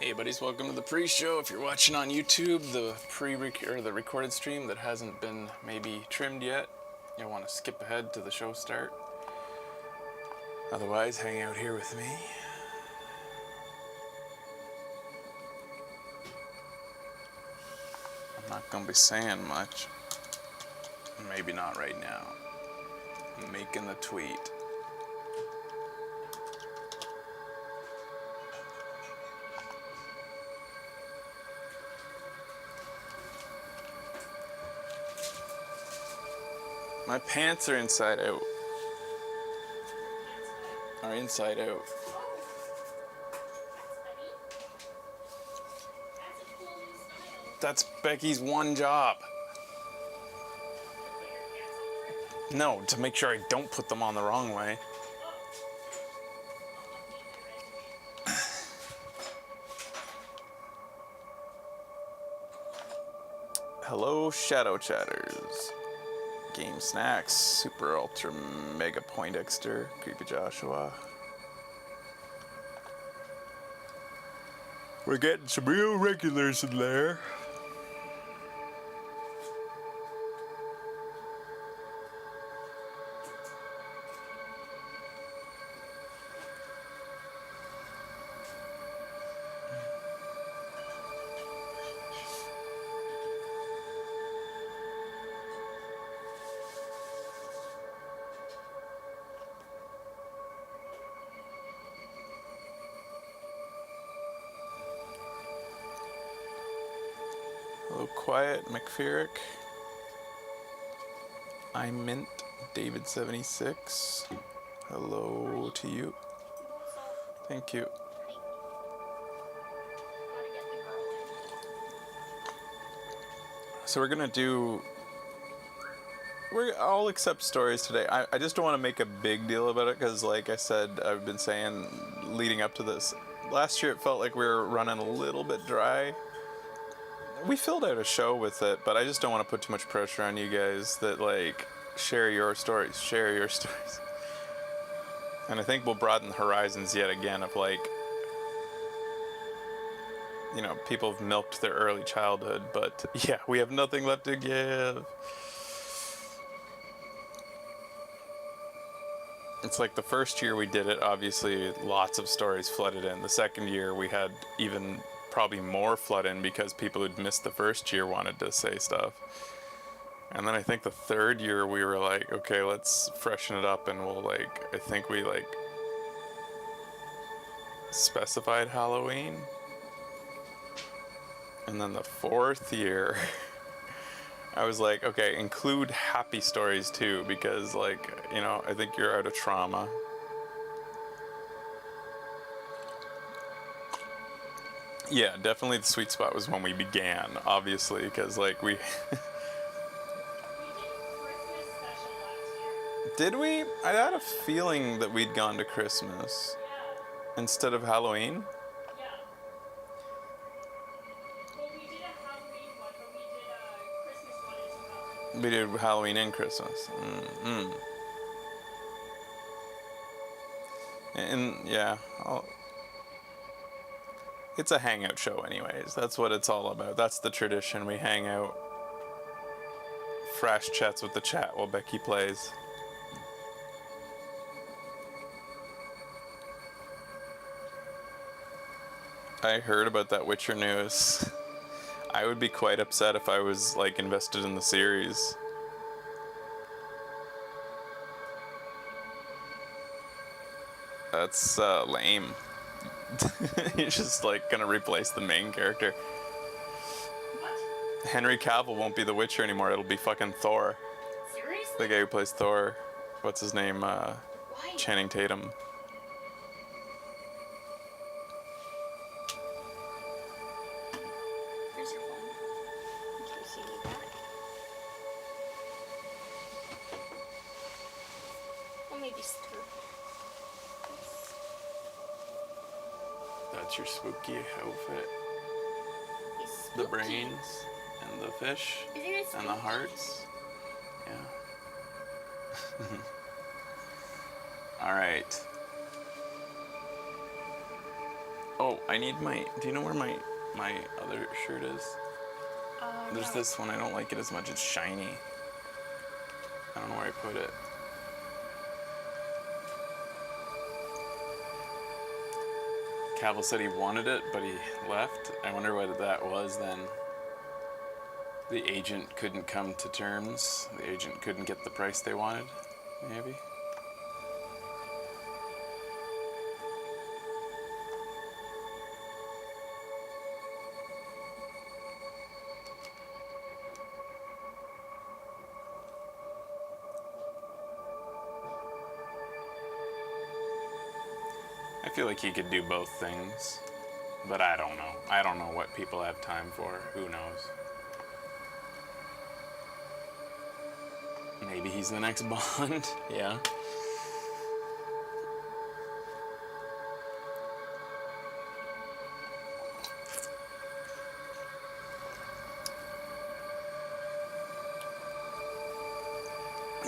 Hey buddies, welcome to the pre-show. If you're watching on YouTube, the the recorded stream that hasn't been maybe trimmed yet, you'll want to skip ahead to the show start. Otherwise, hang out here with me. I'm not gonna be saying much. Maybe not right now. I'm making the tweet. My pants are inside out. Are inside out. That's Becky's one job. No, to make sure I don't put them on the wrong way. Hello, Shadow Chatters. Game Snacks, Super Ultra Mega Poindexter, Creepy Joshua. We're getting some real regulars in there. Hello, Quiet McFerrick. I'm Mint David76. Hello to you. Thank you. So we're gonna do. I'll accept stories today. I just don't want to make a big deal about it because, like I said, I've been saying leading up to this. Last year it felt like we were running a little bit dry. We filled out a show with it, but I just don't want to put too much pressure on you guys that, like, share your stories. And I think we'll broaden the horizons yet again of, like, you know, people have milked their early childhood, but yeah, we have nothing left to give. It's like the first year we did it, obviously lots of stories flooded in. The second year we had even probably more flood in because people who'd missed the first year wanted to say stuff. And then I think the third year we were like, okay, let's freshen it up, and we'll, like, I think we, like, specified Halloween. And then the fourth year I was like, okay, include happy stories too, because, like, you know, I think you're out of trauma. Yeah, definitely the sweet spot was when we began, obviously, because, like, we... Did we? I had a feeling that we'd gone to Christmas instead of Halloween. We did Halloween and Christmas. And yeah, it's a hangout show anyways. That's what it's all about. That's the tradition. We hang out. Fresh chats with the chat while Becky plays. I heard about that Witcher news. I would be quite upset if I was, like, invested in the series. That's lame. You're just, like, gonna replace the main character. What? Henry Cavill won't be the Witcher anymore. It'll be fucking Thor. Seriously? The guy who plays Thor. What's his name? Why? Channing Tatum. Here's your phone. In case you need that. Or maybe stir. That's your spooky outfit. Spooky. The brains and the fish and the hearts. Yeah. All right. Oh, I need my. Do you know where my other shirt is? There's No. this one. I don't like it as much. It's shiny. I don't know where I put it. Cavill said he wanted it, but he left. I wonder what that was then. The agent couldn't come to terms. The agent couldn't get the price they wanted, maybe. I feel like he could do both things, but I don't know. I don't know what people have time for. Who knows? Maybe he's the next Bond. Yeah.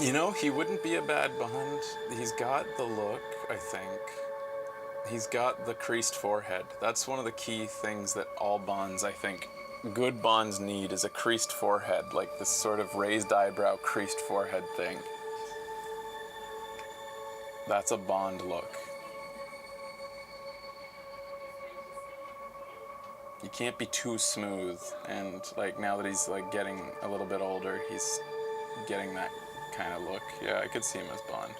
You know, he wouldn't be a bad Bond. He's got the look, I think. He's got the creased forehead. That's one of the key things that all Bonds, I think, good Bonds need is a creased forehead, like this sort of raised eyebrow, creased forehead thing. That's a Bond look. He can't be too smooth, and like now that he's like getting a little bit older, he's getting that kind of look. Yeah, I could see him as Bond.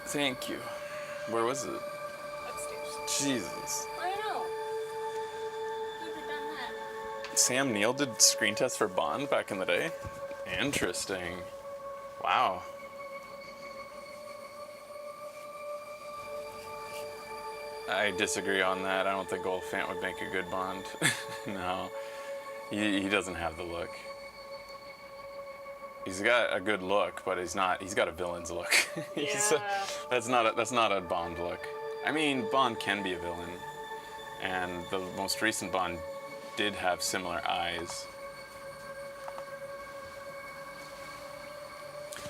Thank you. Where was it? Upstairs. Jesus. I know. Who'd have done that? Sam Neill did screen tests for Bond back in the day? Interesting. Wow. I disagree on that. I don't think Oliphant would make a good Bond. No. He doesn't have the look. He's got a good look, but he's got a villain's look. Yeah. That's not a Bond look. I mean, Bond can be a villain. And the most recent Bond did have similar eyes.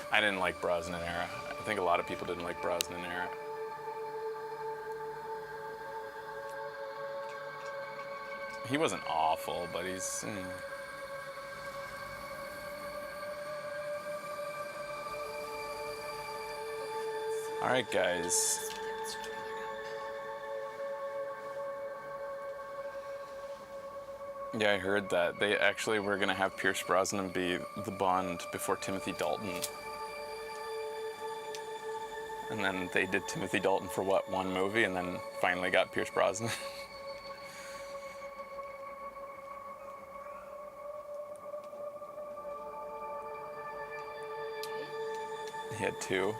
I didn't like Brosnan era. I think a lot of people didn't like Brosnan era. He wasn't awful, but he's... Alright, guys. Yeah, I heard that. They actually were going to have Pierce Brosnan be the Bond before Timothy Dalton. And then they did Timothy Dalton for, what, one movie, and then finally got Pierce Brosnan. He had two.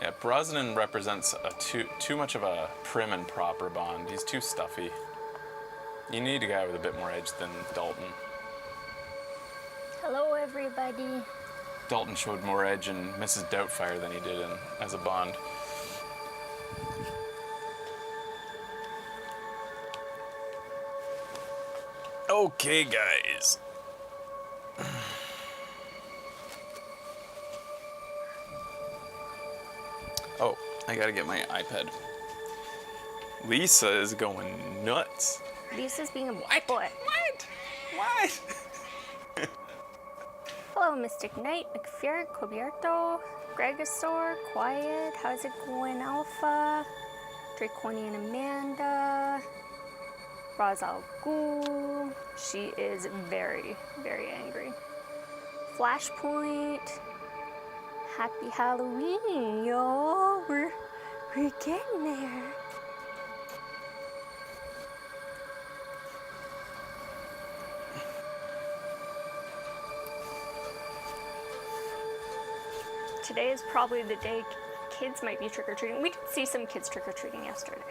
Yeah, Brosnan represents too much of a prim and proper Bond. He's too stuffy. You need a guy with a bit more edge than Dalton. Hello, everybody. Dalton showed more edge in Mrs. Doubtfire than he did as a Bond. Okay, guys. Oh, I gotta get my iPad. Lisa is going nuts. Lisa's being a boy. What? Hello, Mystic Knight, McFear, Cobierto, Gregosaur, Quiet, how's it going, Alpha, Draconian Amanda, Ra's al Ghul, she is very, very angry. Flashpoint, happy Halloween, y'all, we're getting there. Today is probably the day kids might be trick-or-treating. We did see some kids trick-or-treating yesterday.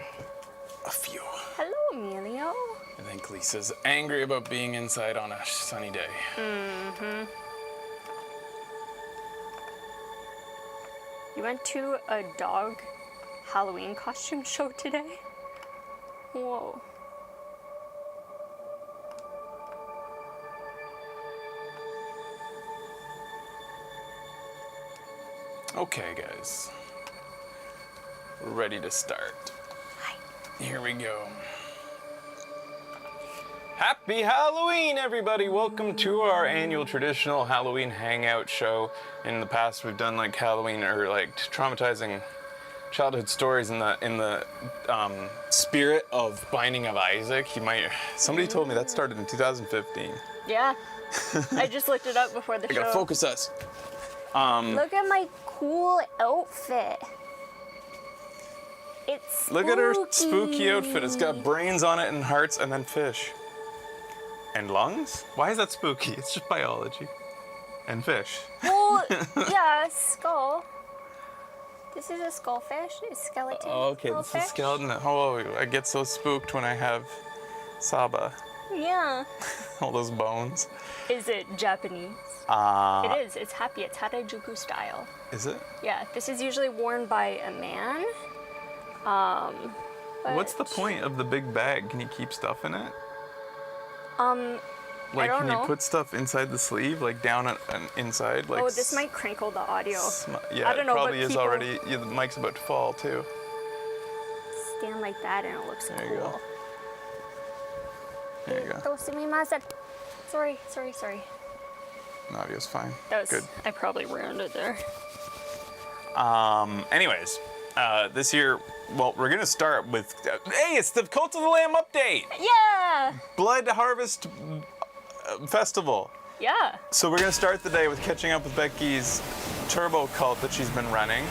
A few. Hello, Emilio. I think Lisa's angry about being inside on a sunny day. Mm-hmm. You went to a dog Halloween costume show today? Whoa. Okay, guys. We're ready to start. Hi. Here we go. Happy Halloween, everybody! Welcome to our annual traditional Halloween Hangout show. In the past, we've done like Halloween or like traumatizing childhood stories in the spirit of Binding of Isaac. Somebody told me that started in 2015. Yeah. I just looked it up before the I show. gotta focus us. Look at my cool outfit. It's spooky. Look at her spooky outfit. It's got brains on it and hearts and then fish. And lungs? Why is that spooky? It's just biology. And fish. Well, yeah, skull. This is a skullfish. It's skeleton. Oh, okay, this is skullfish. skeleton. Oh, I get so spooked when I have Saba. Yeah. All those bones. Is it Japanese? It is. It's happy. It's Harajuku style. Is it? Yeah. This is usually worn by a man. What's the point of the big bag? Can you keep stuff in it? I Like, don't can know. you put stuff inside the sleeve, like down and inside? Like Oh, this might crinkle the audio. Yeah, I don't know, it probably but is people already. Yeah, the mic's about to fall too. stand like that and it looks There you cool. go. There you go. Sumimasen. Sorry. The audio's fine. That was Good. I probably ruined it there. Anyways, this year, well, we're gonna start with. Hey, it's the Cult of the Lamb update. Yeah. Blood Harvest Festival. Yeah. So we're gonna start the day with catching up with Becky's turbo cult that she's been running.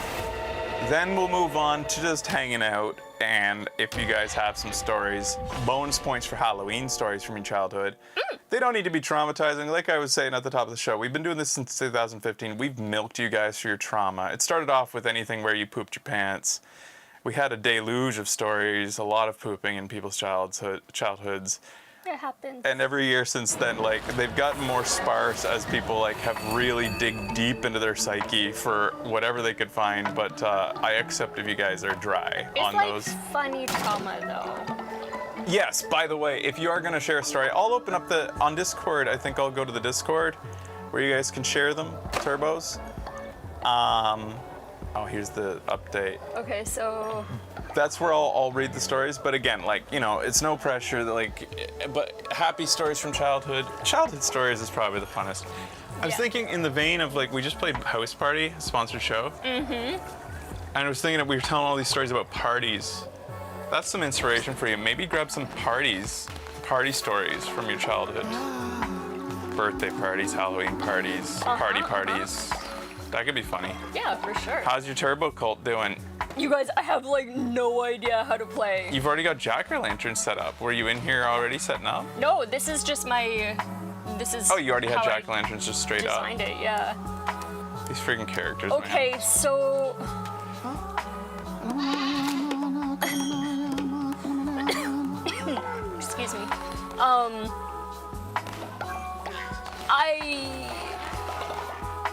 Then we'll move on to just hanging out, and if you guys have some stories, bonus points for Halloween stories from your childhood. They don't need to be traumatizing. Like I was saying at the top of the show, we've been doing this since 2015. We've milked you guys for your trauma. It started off with anything where you pooped your pants. We had a deluge of stories, a lot of pooping in people's childhoods. It happens. And every year since then, like, they've gotten more sparse as people like have really dig deep into their psyche for whatever they could find. But I accept if you guys are dry It's on like those. funny trauma though. Yes, by the way, if you are going to share a story, I'll open up on Discord. I think I'll go to the Discord where you guys can share them, turbos. Oh, here's the update. Okay, so That's where I'll read the stories. But again, like, you know, it's no pressure. But happy stories from childhood. Childhood stories is probably the funnest. I was Yeah. thinking in the vein of, like, we just played House Party, a sponsored show. Mm-hmm. And I was thinking that we were telling all these stories about parties. That's some inspiration for you. Maybe grab some party stories from your childhood. Birthday parties, Halloween parties, party parties. That could be funny. yeah, for sure. How's your turbo cult doing? You guys, I have like no idea how to play. You've already got jack-o'-lanterns set up. Were you in here already setting up? No, this is just my. This is. Oh, you already had how I jack-o'-lanterns just straight up. designed it, yeah. These freaking characters, Okay, man. so. Excuse me.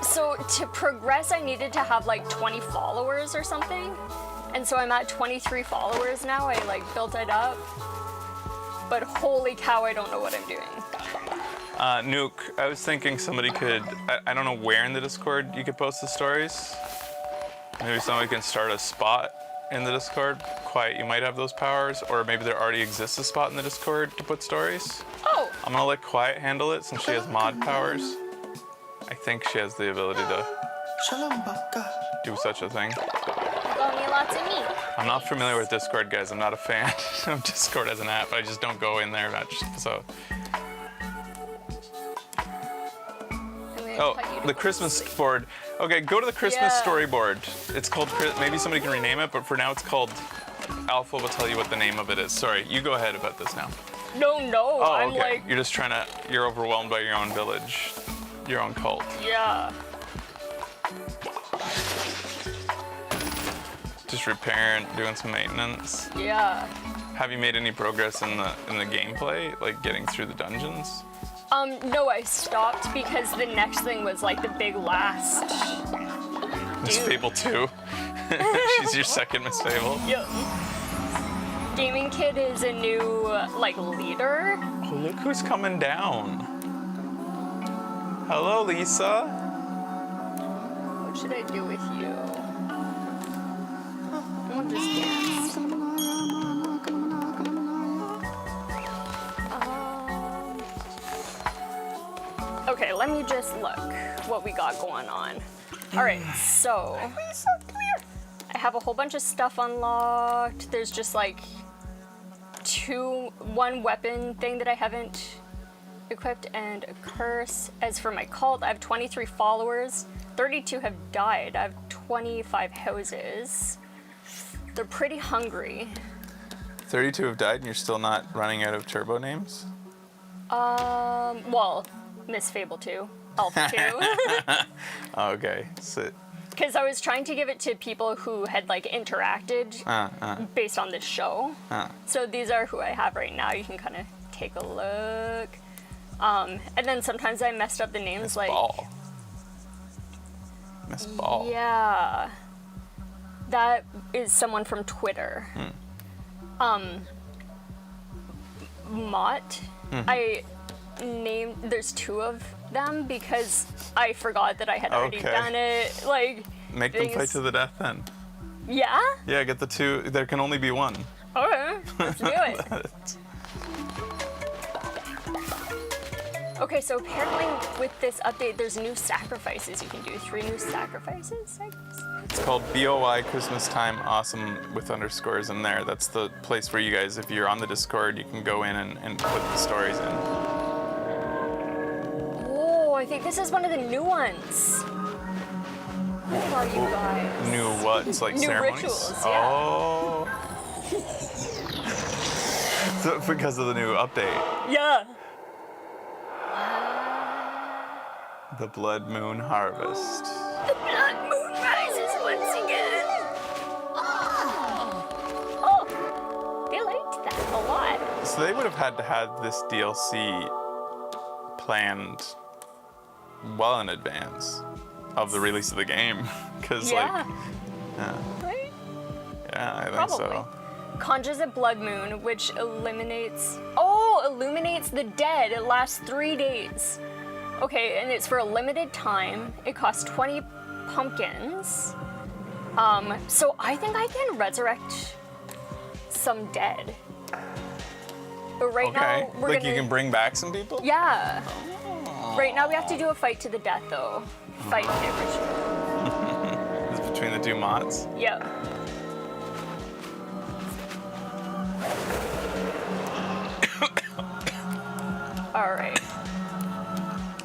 So to progress, I needed to have like 20 followers or something. And so I'm at 23 followers now. I like built it up. But holy cow, I don't know what I'm doing. Nuke, I was thinking somebody could, I don't know where in the Discord you could post the stories. Maybe somebody can start a spot in the Discord. Quiet, you might have those powers, or maybe there already exists a spot in the Discord to put stories. Oh, I'm gonna let Quiet handle it since she has mod powers. I think she has the ability to do such a thing. got me lots of meat. I'm not familiar with Discord, guys. I'm not a fan of Discord as an app. I just don't go in there much. So, oh, the Christmas board. Okay, go to the Christmas Yeah. storyboard. It's called, maybe somebody can rename it, but for now it's called, Alpha will tell you what the name of it is. Sorry, you go ahead about this now. No, Oh, I'm okay. like, You're just trying to, you're overwhelmed by your own village, your own cult. yeah. Just repairing, doing some maintenance. Yeah. Have you made any progress in the gameplay, like getting through the dungeons? No, I stopped because the next thing was like the big last. Miss Dude. Fable 2. She's your second Miss Fable. Yep. Gaming Kid is a new like leader. Oh, look who's coming down. Hello, Lisa. What should I do with you? I'll just dance. Okay, let me just look what we got going on. All right, so I have a whole bunch of stuff unlocked. There's just like one weapon thing that I haven't equipped and a curse. As for my cult, I have 23 followers. 32 have died. I have 25 houses. They're pretty hungry. 32 have died and you're still not running out of turbo names? Well, Miss Fable 2, Elf 2. Okay. So, Because I was trying to give it to people who had like interacted based on this show. So these are who I have right now. You can kind of take a look. And then sometimes I messed up the names Miss like Ball. Miss Ball. Yeah. That is someone from Twitter. Mott. I named, there's two of them because I forgot that I had already Okay. done it. Like, Make them things- fight to the death then. Yeah? Yeah, get the two. There can only be one. Okay, let's do it. Okay, so apparently with this update, there's new sacrifices you can do. 3 new sacrifices, I guess? It's called BOY Christmas Time Awesome with underscores in there. That's the place where you guys, if you're on the Discord, you can go in and put the stories in. Oh, I think this is one of the new ones. What are you guys? New what? It's like New ceremonies? rituals, yeah. Oh. So because of the new update. Yeah. The Blood Moon Harvest. The blood moon rises once again. Oh, they liked that a lot. So they would have had to have this DLC planned well in advance of the release of the game. Because Yeah. yeah, Right? I think Probably. so. Conjures a blood moon, which illuminates the dead. It lasts 3 days. Okay, and it's for a limited time. It costs 20 pumpkins. So I think I can resurrect some dead. But right Okay. now we're Like gonna. you can bring back some people? Yeah. Right now we have to do a fight to the death though. Fight pit ritual. It's between the two mods. Yep. All right.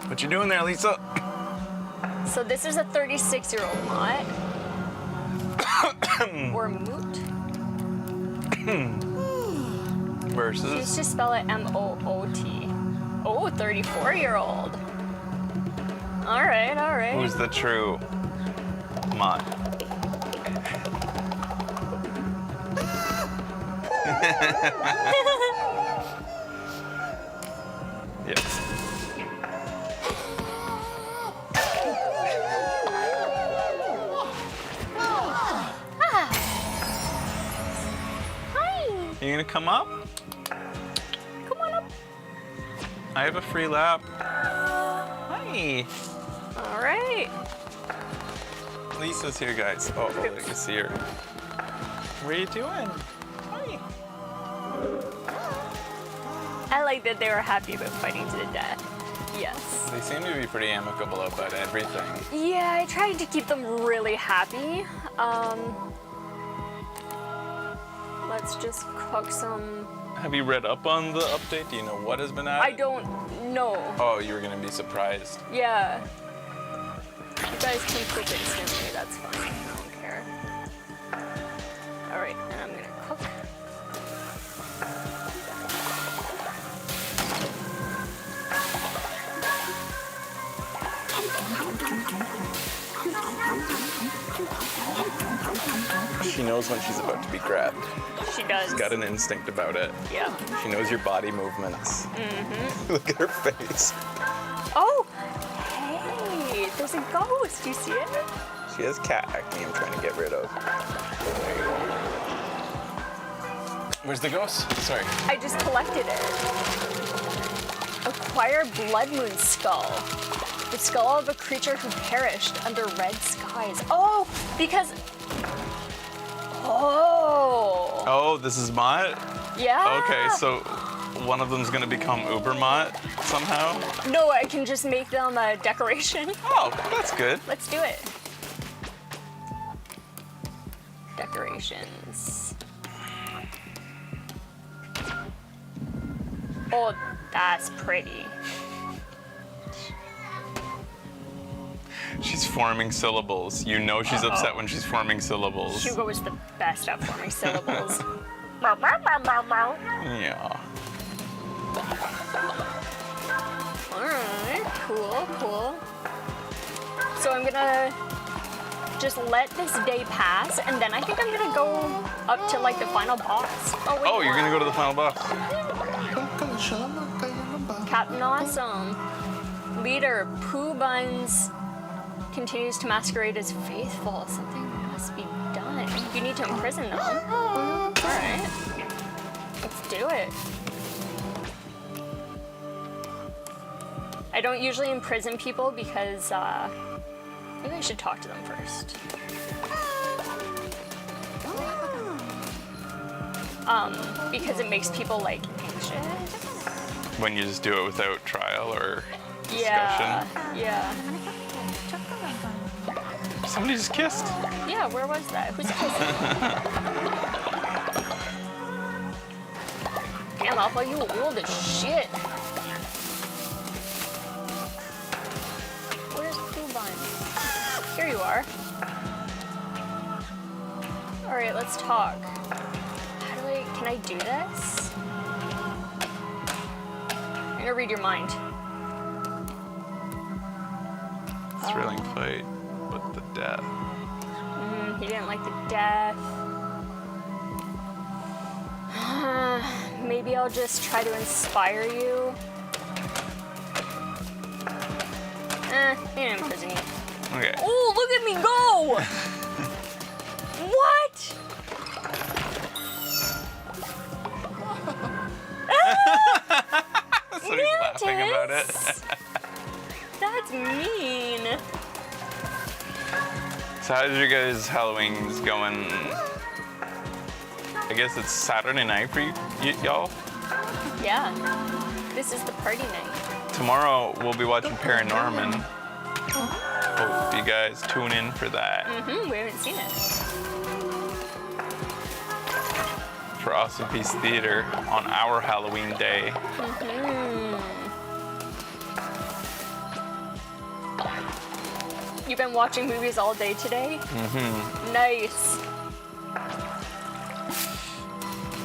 What you doing there, Lisa? So this is a 36-year-old Mott. Or Moot. Used Versus. to spell it M-O-O-T. Oh, 34-year-old. All right, all right. Who's the true mod? Yes. Hi. You gonna come up? Come on up. I have a free lap. Hi. All right. Lisa's here, guys. Oh, you can see her. What are you doing? Hi. I like that they were happy about fighting to the death. Yes. They seem to be pretty amicable about everything. Yeah, I tried to keep them really happy. Let's just cook some. Have you read up on the update? Do you know what has been added? I don't know. Oh, you were gonna be surprised. Yeah. You guys can cook instantly, that's fine. I don't care. Alright, and I'm gonna cook. She knows when she's about to be grabbed. She does. She's got an instinct about it. Yeah. She knows your body movements. Look at her face. Oh, hey, there's a ghost. You see it? She has cat acne I'm trying to get rid of. Where's the ghost? Sorry. I just collected it. Acquire Blood Moon Skull. The skull of a creature who perished under red skies. Oh, because... Oh. Oh, this is Mott? Yeah. Okay, so one of them's gonna become Uber Mott somehow? No, I can just make them a decoration. Oh, that's good. Let's do it. Decorations. Oh, that's pretty. She's forming syllables. You know she's upset when she's forming syllables. Hugo is the best at forming syllables. Yeah. Alright, cool. So I'm gonna just let this day pass, and then I think I'm gonna go up to like the final boss. Oh, wait, Oh, you're gonna go to the final boss. Captain Awesome. Leader, Pooh Buns continues to masquerade as faithful. Something must be done. You need to imprison them. Alright. Let's do it. I don't usually imprison people because maybe I should talk to them first. Because it makes people like anxious. When you just do it without trial or discussion. Yeah. Somebody just kissed. Yeah, where was that? Who's kissing? Damn, Alpha, you old as shit. Where's Pooh Bun? Here you are. Alright, let's talk. Can I do this? I'm gonna read your mind. Thrilling fight, but the death. He didn't like the death. Maybe I'll just try to inspire you. He didn't imprison you. Okay. Oh, look at me go! What? So he's laughing about it. That's mean. So how's your guys' Halloween's going? I guess it's Saturday night for y'all? Yeah. This is the party night. Tomorrow we'll be watching Paranorman. Hope you guys tune in for that. We haven't seen it. For Awesome Piece Theater on our Halloween day. You've been watching movies all day today? Nice.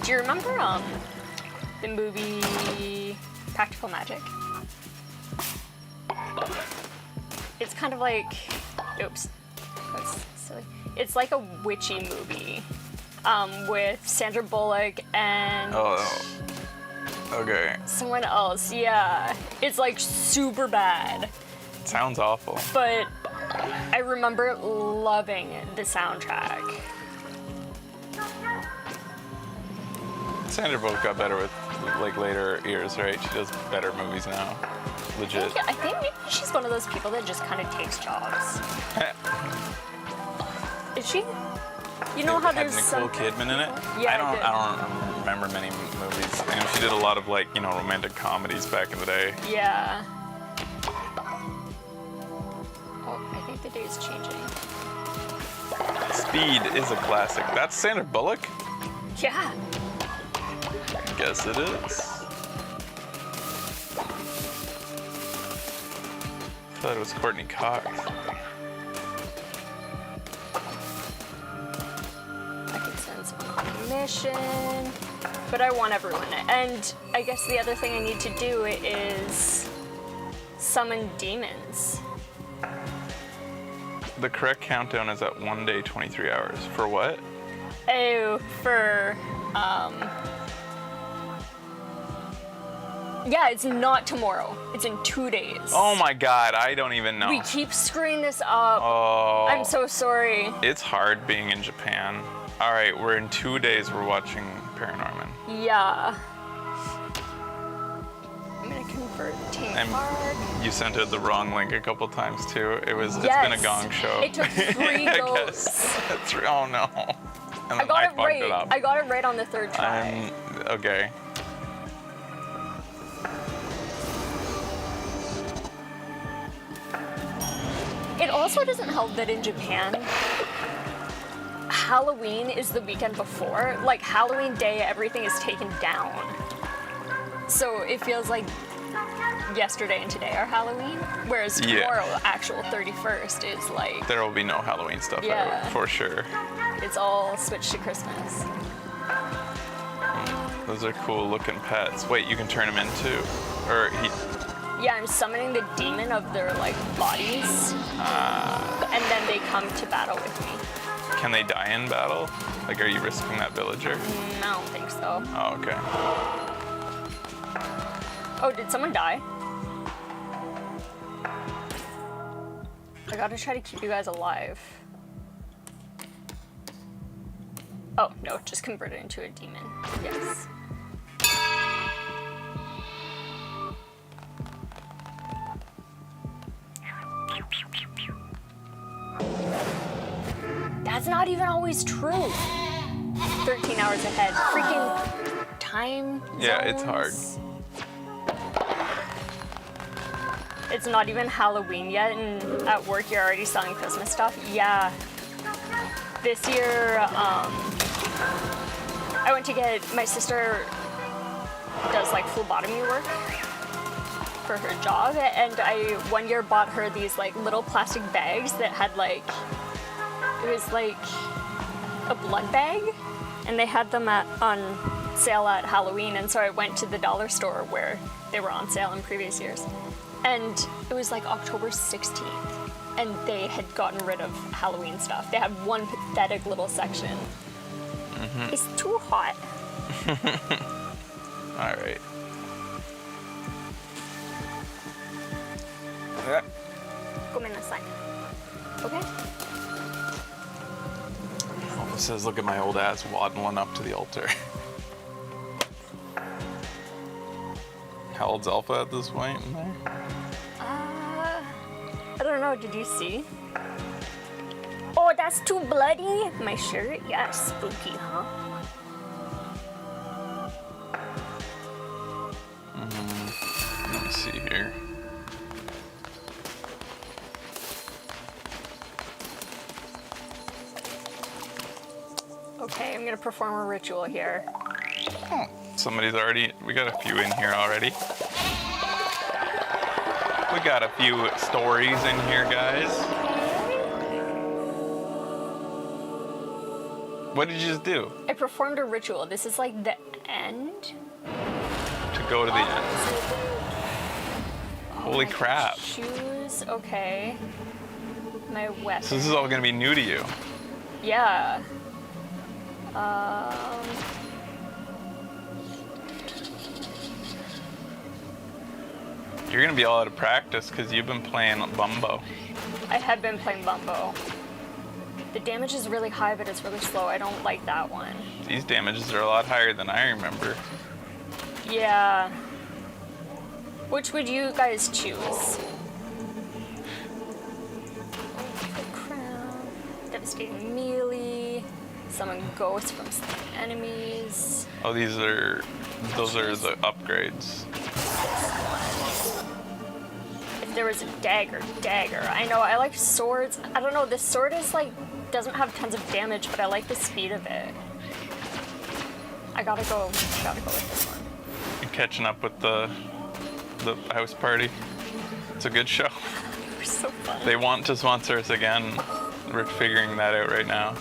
Do you remember the movie Practical Magic? It's kind of like, oops, that's silly. It's like a witchy movie with Sandra Bullock and Oh, okay. someone else. Yeah, it's like super bad, Sounds awful. but I remember loving the soundtrack. Sandra Bullock got better with like later years, right? She does better movies now. Legit. I think maybe she's one of those people that just kind of takes jobs. Is she? You know how Had there's Nicole some... Kidman in it? Yeah, I it did. don't remember many movies. I know she did a lot of like, romantic comedies back in the day. Yeah. Oh, I think the day is changing. Speed is a classic. That's Sandra Bullock? Yeah. Guess it is. I thought it was Courtney Cox. I can sense mission, but I want everyone. And I guess the other thing I need to do is summon demons. The correct countdown is at 1 day, 23 hours. For what? Oh, for, yeah, it's not tomorrow. It's in 2 days. Oh my god, I don't even know. We keep screwing this up. Oh. I'm so sorry. It's hard being in Japan. All right, we're in 2 days. We're watching Paranorman. Yeah. I'm gonna convert Team And Park. you sent it the wrong link a couple times too. It's been a Yes. gong show. It took 3 I goes. guess. That's oh no. And I got it fucked right. It up. I got it right on the 3rd try. Okay. It also doesn't help that in Japan, Halloween is the weekend before. Like Halloween day, everything is taken down. So it feels like yesterday and today are Halloween, whereas Yeah. tomorrow, actual 31st, is like, There will be no Halloween stuff Yeah. out for sure. it's all switched to Christmas. Those are cool looking pets. Wait, you can turn them into, or he. Yeah, I'm summoning the demon of their like bodies, and then they come to battle with me. Can they die in battle? Like, are you risking that villager? I don't think so. Oh, okay. Oh, did someone die? I gotta try to keep you guys alive. Oh, no, just convert it into a demon. Yes. That's not even always true. 13 hours ahead. Freaking time Yeah, it's hard. zones. It's not even Halloween yet, and at work you're already selling Christmas stuff. Yeah. This year, I went to get, my sister does like phlebotomy work for her job, and I one year bought her these like little plastic bags that had like, it was like a blood bag, and they had them on sale at Halloween, and so I went to the dollar store where they were on sale in previous years. And it was like October 16th, and they had gotten rid of Halloween stuff. They had one pathetic little section. It's too hot. All right. Gomenasai. Okay. Oh, it says, look at my old ass waddling up to the altar. How old's Alpha at this point in there? I don't know. Did you see? Oh, that's too bloody. My shirt? Yeah, spooky, huh? Let me see here. Okay, I'm gonna perform a ritual here. Oh, somebody's already. We got a few in here already. We got a few stories in here, guys. What did you just do? I performed a ritual. This is like the end. To go to the end. Holy My crap. Shoes, okay. My weapon. So this is all gonna be new to you. Yeah. You're gonna be all out of practice because you've been playing Bumbo. I had been playing Bumbo. The damage is really high, but it's really slow. I don't like that one. These damages are a lot higher than I remember. Yeah. Which would you guys choose? Crown, devastating melee, summon ghosts from enemies. Oh, those are the upgrades. If there was a dagger. I know, I like swords. I don't know, this sword is like, doesn't have tons of damage, but I like the speed of it. I gotta go with this one. You're catching up with the house party. It's a good show. They're so fun. They want to sponsor us again. We're figuring that out right now.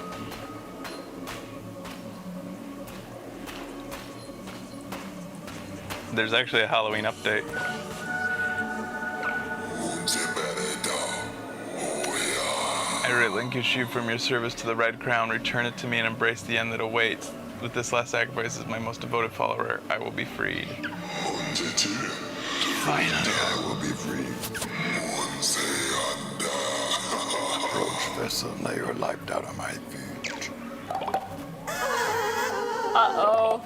There's actually a Halloween update. I relinquish you from your service to the Red Crown. Return it to me and embrace the end that awaits. With this last sacrifice as my most devoted follower, I will be freed. Finally, I will be free. Approach vessel, lay your life down on my feet. Uh-oh.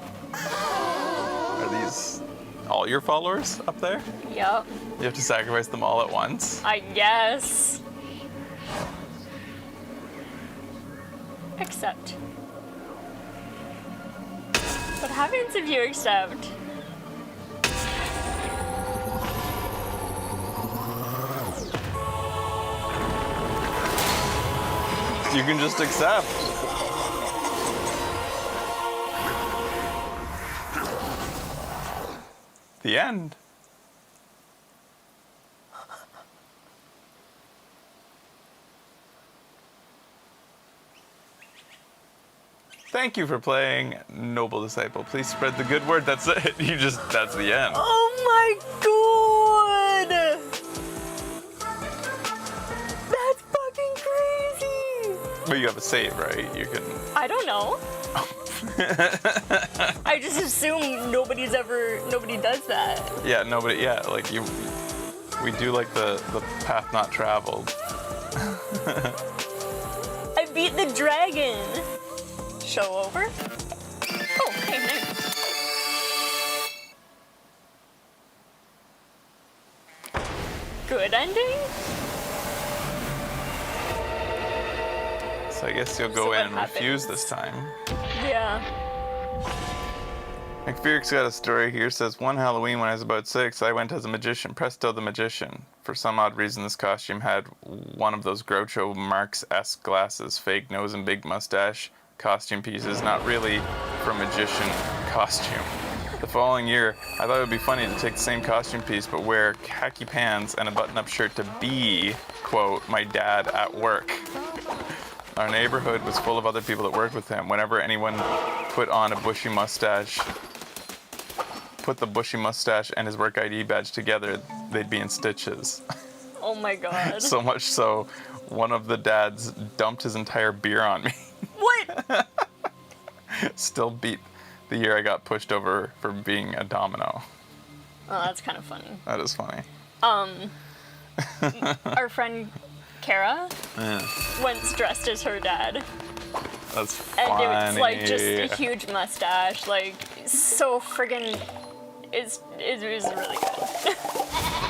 Are these all your followers up there? Yep. You have to sacrifice them all at once? I guess. Accept. What happens if you accept? You can just accept. The end. Thank you for playing, Noble Disciple. Please spread the good word. That's it. That's the end. Oh my god! That's fucking crazy! But you have a save, right? You can. I don't know. I just assume nobody does that. Yeah, nobody. Yeah, like you. We do like the path not traveled. I beat the dragon. Show over. Oh, hey, nice. Good ending? So I guess you'll go So in what and refuse happens? this time. Yeah. McFearic's got a story here. Says, one Halloween when I was about 6, I went as a magician, Presto the Magician. For some odd reason, this costume had one of those Groucho Marx-esque glasses, fake nose and big mustache costume pieces, not really for magician costume. The following year, I thought it would be funny to take the same costume piece but wear khaki pants and a button-up shirt to be, quote, my dad at work. Our neighborhood was full of other people that worked with him. Whenever anyone put the bushy mustache and his work ID badge together, they'd be in stitches. Oh my god. So much so, one of the dads dumped his entire beer on me. What? Still beat the year I got pushed over for being a domino. Oh, that's kind of funny. That is funny. Our friend Kara Yeah. once dressed as her dad. That's funny. And it was like just a huge mustache, like so friggin' it was really good.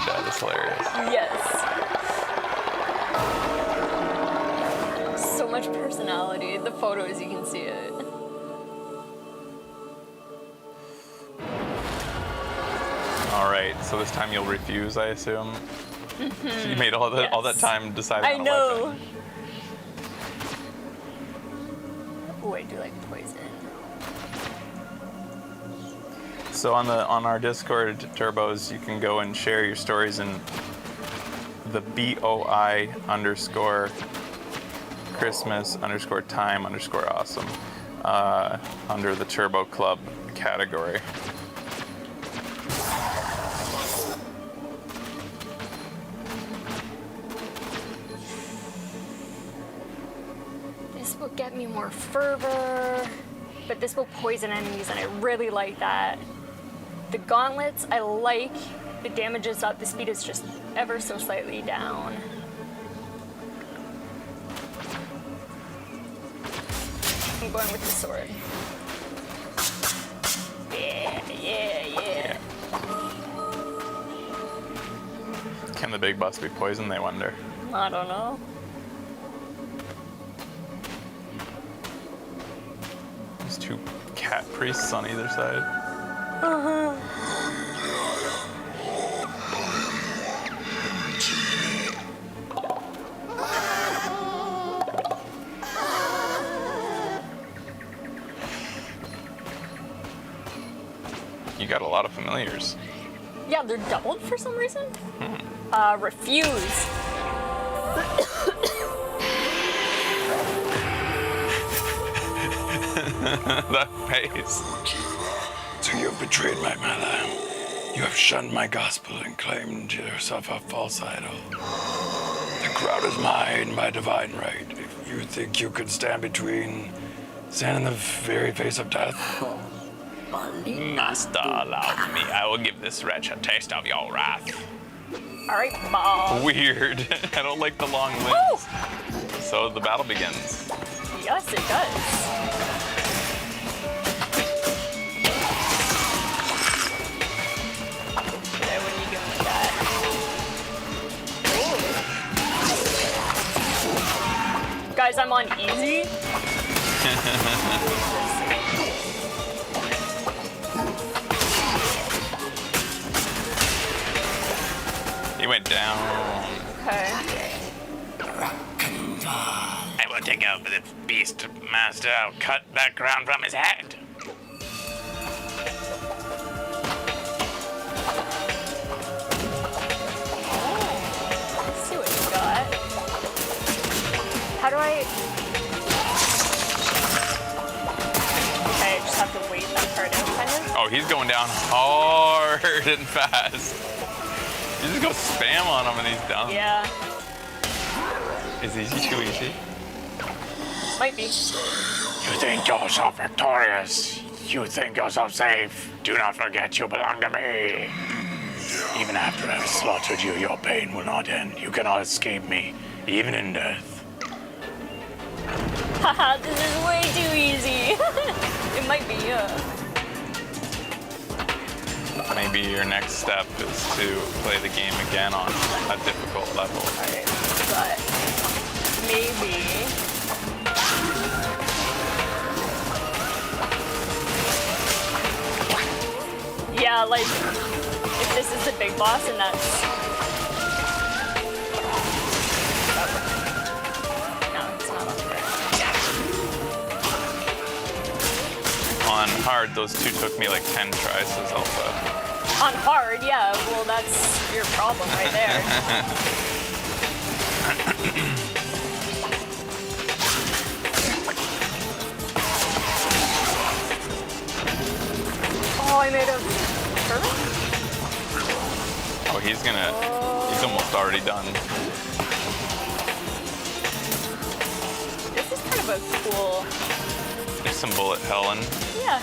That is hilarious. Yes. So much personality. The photos, you can see it. All right, so this time you'll refuse, I assume. So you made all that Yes. time deciding I on a know. weapon. Oh, I do like poison. So on our Discord, Turbos, you can go and share your stories in the BOI_Christmas_time_awesome under the Turbo Club category. This will get me more fervor, but this will poison enemies, and I really like that. The gauntlets, I like. The damage is up, the speed is just ever so slightly down. I'm going with the sword. Yeah. Can the big boss be poisoned, they wonder? I don't know. There's 2 cat priests on either side. You got a lot of familiars. Yeah, they're doubled for some reason. Refuse. That face. So you have betrayed my mother. You have shunned my gospel and claimed yourself a false idol. The crowd is mine by divine right. If you think you could stand between stand in the very face of death, Master, allow me. I will give this wretch a taste of your wrath. All right, Bob. Weird. I don't like the long limbs. Woo! So the battle begins. Yes, it does. Okay, what are you doing with that? Ooh. Guys, I'm on easy. He went down. Okay. I will take out this beast, Master. I'll cut that crown from his head. Let's see what you got. How do I... Okay, I just have to wait that part out, kind of. Oh, he's going down hard and fast. You just go spam on him and he's down. Yeah, Is he too easy? might be. You think yourself victorious. You think yourself safe. Do not forget you belong to me. Even after I've slaughtered you, your pain will not end. You cannot escape me, even in death. Haha, this is way too easy. It might be, Maybe your next step is to play the game again on a difficult level. Alright, but maybe. Yeah, like, if this is the big boss and that's... No, it's not on there. On hard, those two took me like 10 tries as alpha. On hard, yeah, well, that's your problem right there. Oh, I made a turtle? Oh, he's almost already done. This is kind of a cool... There's some bullet hell and Yeah.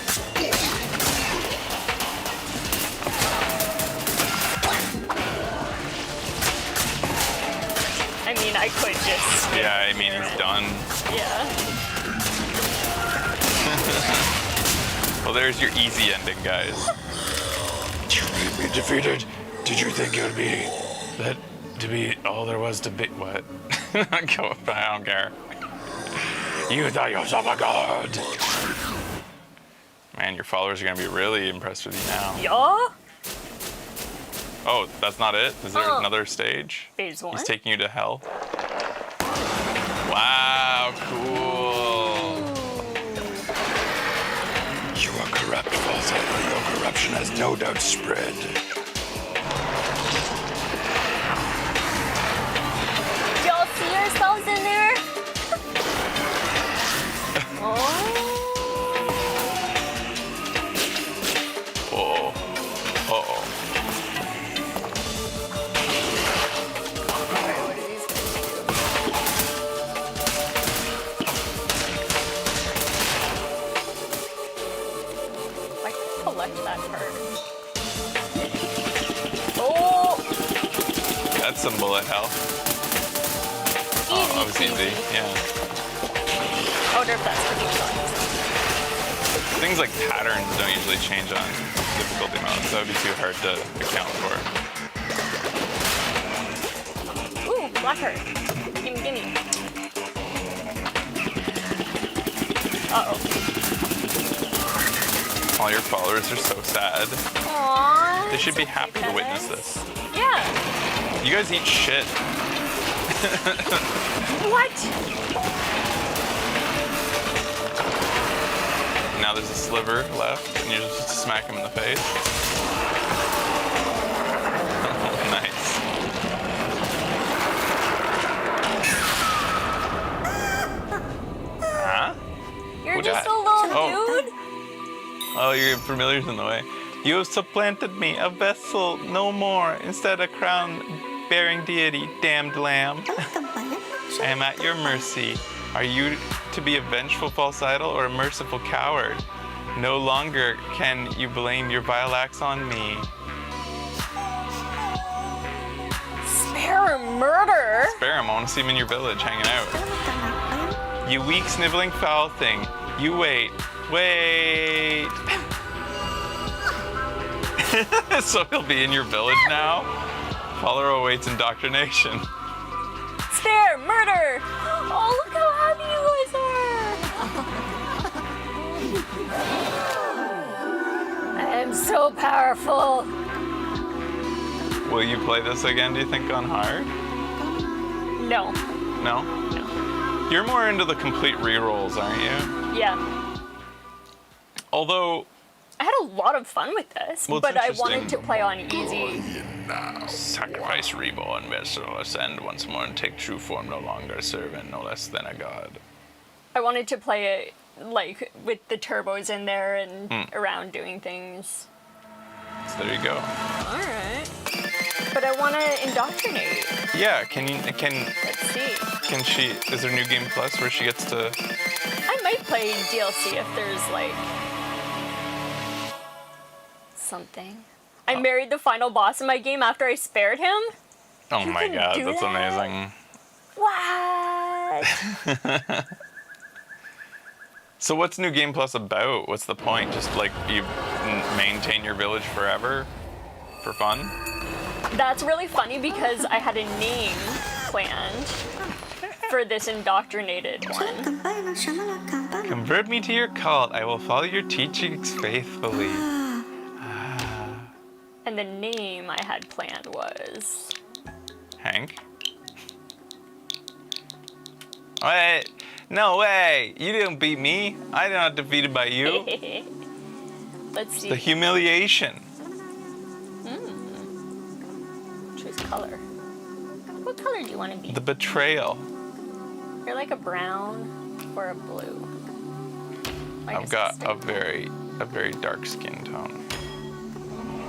I mean, I could just... yeah, I mean, he's done. Yeah. Well, there's your easy ending, guys. you leave me defeated. Did you think it would be that to be all there was to be? What? I don't care. You thought yourself a god. Man, your followers are gonna be really impressed with you now. Yeah? Oh, that's not it? Is there Oh. another stage? Phase 1? He's taking you to hell. Wow, cool. You are corrupt, false idol. Your corruption has no doubt spread. Y'all see yourselves in there? Oh. Oh. Uh-oh. Alright, what are these gonna do? I can collect that card. Oh! That's some bullet hell. Oh, that was easy. Yeah. I wonder if that's what he's on. Things like patterns don't usually change on difficulty modes. That would be too hard to account for. Ooh, black heart. Gimme, gimme. Uh-oh. All your followers are so sad. Aww. They should be so happy cute, to witness guys. this. Yeah. You guys eat shit. What? Now there's a sliver left, and you just smack him in the face. Nice. Huh? You're Who just dat? a little Oh. dude? Oh, your familiar's in the way. You have supplanted me, a vessel, no more. Instead, a crown overbearing deity, damned lamb. I am at your mercy. Are you to be a vengeful false idol or a merciful coward? No longer can you blame your vile acts on me. Spare murder? Spare him, I want to see him in your village hanging out. You weak, sniveling foul thing. You wait. Wait. So he'll be in your village now? Follower awaits indoctrination. Spare murder! Oh, look how happy you guys are! I am so powerful. Will you play this again, do you think, on hard? No. No? No. You're more into the complete rerolls, aren't you? Yeah. Although, I had a lot of fun with this, well, it's but I wanted interesting. to play on easy. sacrifice reborn vessel, ascend once more and take true form, no longer a servant, no less than a god. I wanted to play it like with the turbos in there and around doing things. So there you go. All right. But I want to indoctrinate. Yeah, Let's see. is there New Game Plus where she gets to... I might play DLC if there's like something. I married the final boss in my game after I spared him. Oh my can god, do that's that? amazing. What? So what's New Game Plus about? What's the point? Just like you maintain your village forever for fun? That's really funny because I had a name planned for this indoctrinated one. Convert me to your cult. I will follow your teachings faithfully. And the name I had planned was... Hank? Wait, no way. You didn't beat me. I'm not defeated by you. Let's see. The humiliation. Choose color. What color do you want to be? The betrayal. You're like a brown or a blue. I I've guess got I'll a stick- very dark skin tone.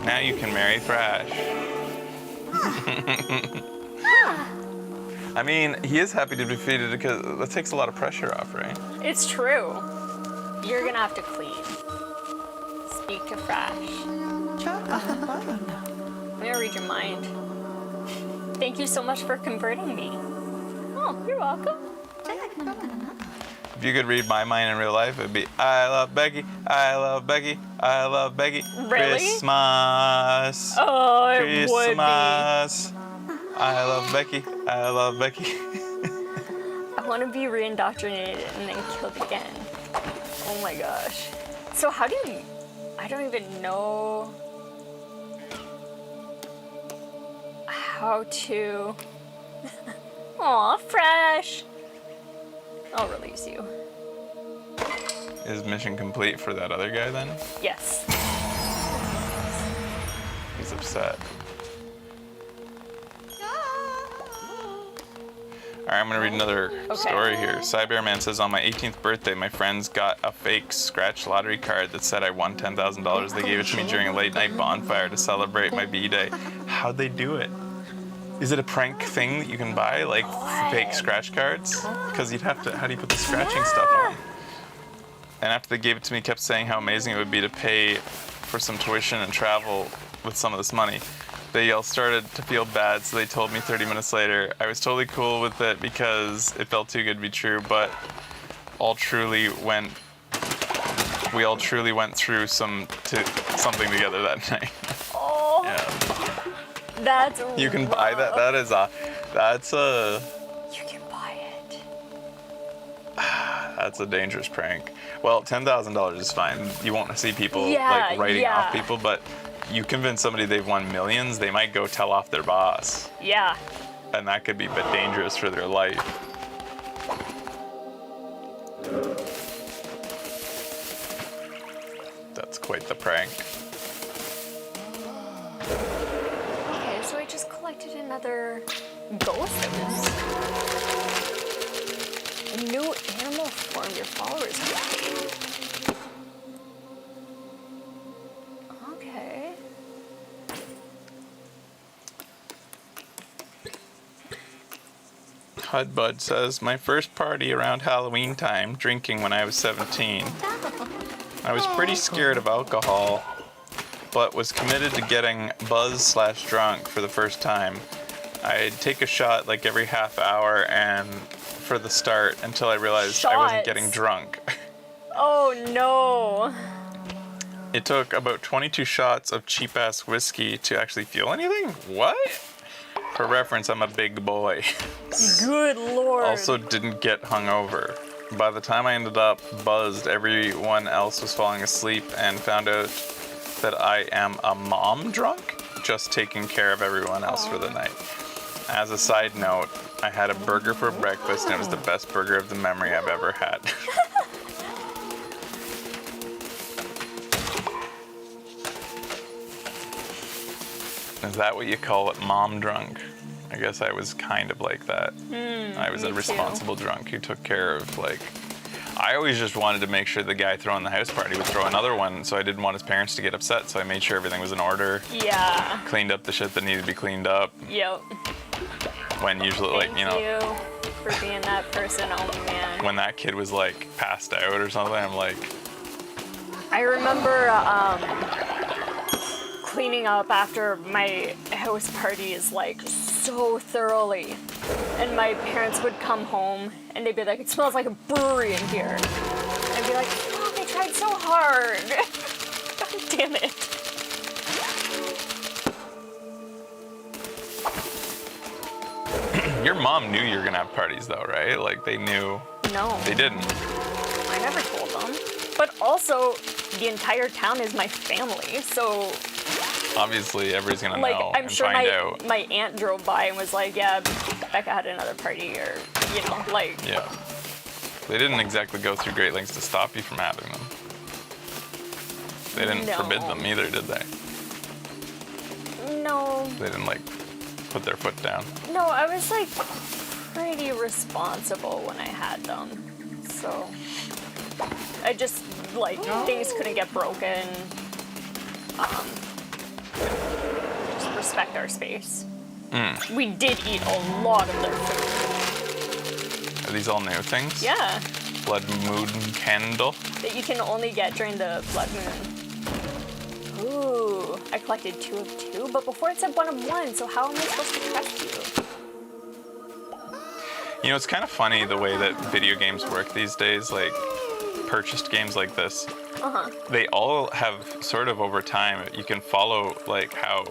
Now you can marry Thrash. I mean, he is happy to be defeated because that takes a lot of pressure off, right? It's true. You're gonna have to clean. Speak to Thrash. I'm gonna read your mind. Thank you so much for converting me. Oh, you're welcome. If you could read my mind in real life, it'd be, I love Becky, I love Becky, I love Becky. Really? Christmas. Oh, it would be. Christmas. I love Becky, I love Becky. I want to be re-indoctrinated and then killed again. Oh my gosh. So how do you... I don't even know how to... Aw, Fresh. I'll release you. Is mission complete for that other guy then? Yes. He's upset. All right, I'm gonna read another story here. Cyberman says, on my 18th birthday, my friends got a fake scratch lottery card that said I won $10,000. They gave it to me during a late night bonfire to celebrate my B-day. How'd they do it? Is it a prank thing that you can buy, like fake scratch cards? Because you'd have to, how do you put the scratching stuff on? And after they gave it to me, kept saying how amazing it would be to pay for some tuition and travel with some of this money. They all started to feel bad, so they told me 30 minutes later. I was totally cool with it because it felt too good to be true, but we all truly went through something together that night. Oh, Yeah. that's You can buy that. That's a You can buy it. that's a dangerous prank. Well, $10,000 is fine. You won't see people Yeah, like writing yeah. off people, but you convince somebody they've won millions, they might go tell off their boss, Yeah. and that could be a bit dangerous for their life. That's quite the prank. Okay, so I just collected another ghost that was a new animal form your followers can. Okay. Hudbud says, my first party around Halloween time, drinking when I was 17. I was pretty scared of alcohol, but was committed to getting buzzed/drunk for the first time. I'd take a shot like every half hour and for the start until I realized I wasn't Shots. getting drunk. Oh no. It took about 22 shots of cheap-ass whiskey to actually feel anything? What? For reference, I'm a big boy. Good lord. Also didn't get hungover. By the time I ended up buzzed, everyone else was falling asleep and found out that I am a mom drunk, just taking care of everyone else for the night. As a side note, I had a burger for breakfast and it was the best burger of the memory I've ever had. Is that what you call it, mom drunk? I guess I was kind of like that. I was a me responsible drunk who took care of, like, I always just wanted to make sure the guy throwing the house party would throw another one, so I didn't want his parents to get upset, so I made sure everything was in order. Yeah. Cleaned up the shit that needed to be cleaned up. Yep. When usually, like, Thank you know, you for being that person. Oh man. when that kid was, like, passed out or something, I'm like, I remember cleaning up after my house parties like so thoroughly. And my parents would come home and they'd be like, it smells like a brewery in here. I'd be like, oh, they tried so hard. God damn it. your mom knew you were gonna have parties though, right? Like, they knew. No, They didn't. I never told them. But also, the entire town is my family, so Obviously, everybody's gonna like know I'm and sure find out. my aunt drove by and was like, yeah, Becca had another party, or you know, like Yeah. They didn't exactly go through great lengths to stop you from having them. They didn't No. forbid them either, did they? no, They didn't, like, put their foot down. no. I was like pretty responsible when I had them, so I just like things couldn't get broken. Just respect our space. We did eat a lot of their food. Are these all new things? Yeah, Blood Moon Candle. that you can only get during the blood moon. Ooh, I collected 2 of 2, but before it said 1 of 1, so how am I supposed to trust you? You know, it's kind of funny the way that video games work these days, like purchased games like this. They all have sort of over time, you can follow like how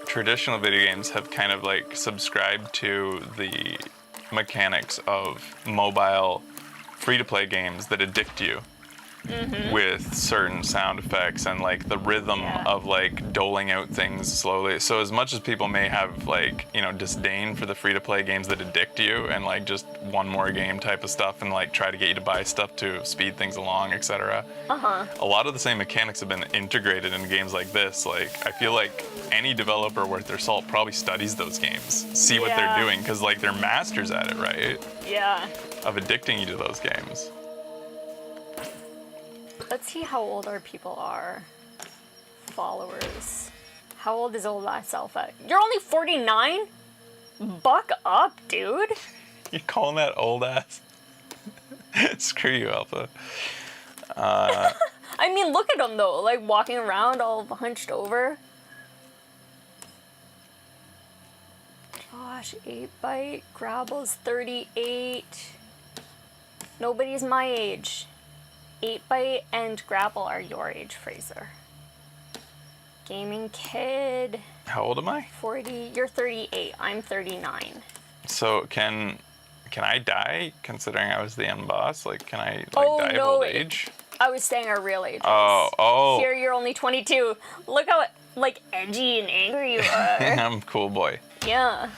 traditional video games have kind of like subscribed to the mechanics of mobile free-to-play games that addict you with certain sound effects and like the rhythm Yeah. of like doling out things slowly. So as much as people may have like, you know, disdain for the free-to-play games that addict you and like just one more game type of stuff and like try to get you to buy stuff to speed things along, etc. A lot of the same mechanics have been integrated in games like this. Like, I feel like any developer worth their salt probably studies those games, see what they're Yeah. doing, because like they're masters at it, right? Yeah. Of addicting you to those games. Let's see how old our people are. Followers. How old is old ass Alpha? You're only 49? Buck up, dude. You calling that old ass? Screw you, Alpha. I mean, look at him though, like walking around all hunched over. Josh, 8-Byte, Grabble's 38. Nobody's my age. 8-Byte and Grapple are your age, Fraser. Gaming Kid, How old am I? 40. You're 38. I'm 39. So can I die considering I was the end boss? Like, can I like Oh, die of no, old it- age? I was saying our real ages. Oh. Here you're only 22. Look how like edgy and angry you are. I'm a cool boy. Yeah.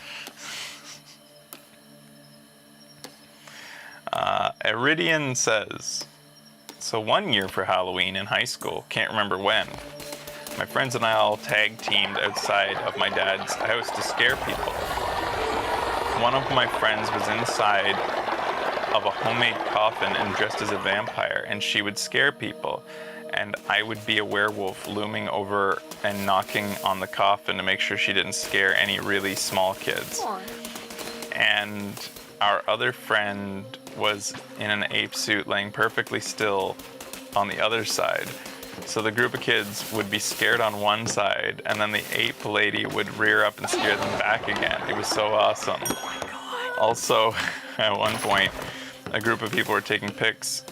Iridian says, so one year for Halloween in high school, can't remember when, my friends and I all tag teamed outside of my dad's house to scare people. One of my friends was inside of a homemade coffin and dressed as a vampire, and she would scare people. And I would be a werewolf looming over and knocking on the coffin to make sure she didn't scare any really small kids. Aw. And our other friend was in an ape suit laying perfectly still on the other side. So the group of kids would be scared on one side, and then the ape lady would rear up and scare them back again. It was so awesome. Also, at one point, a group of people were taking pics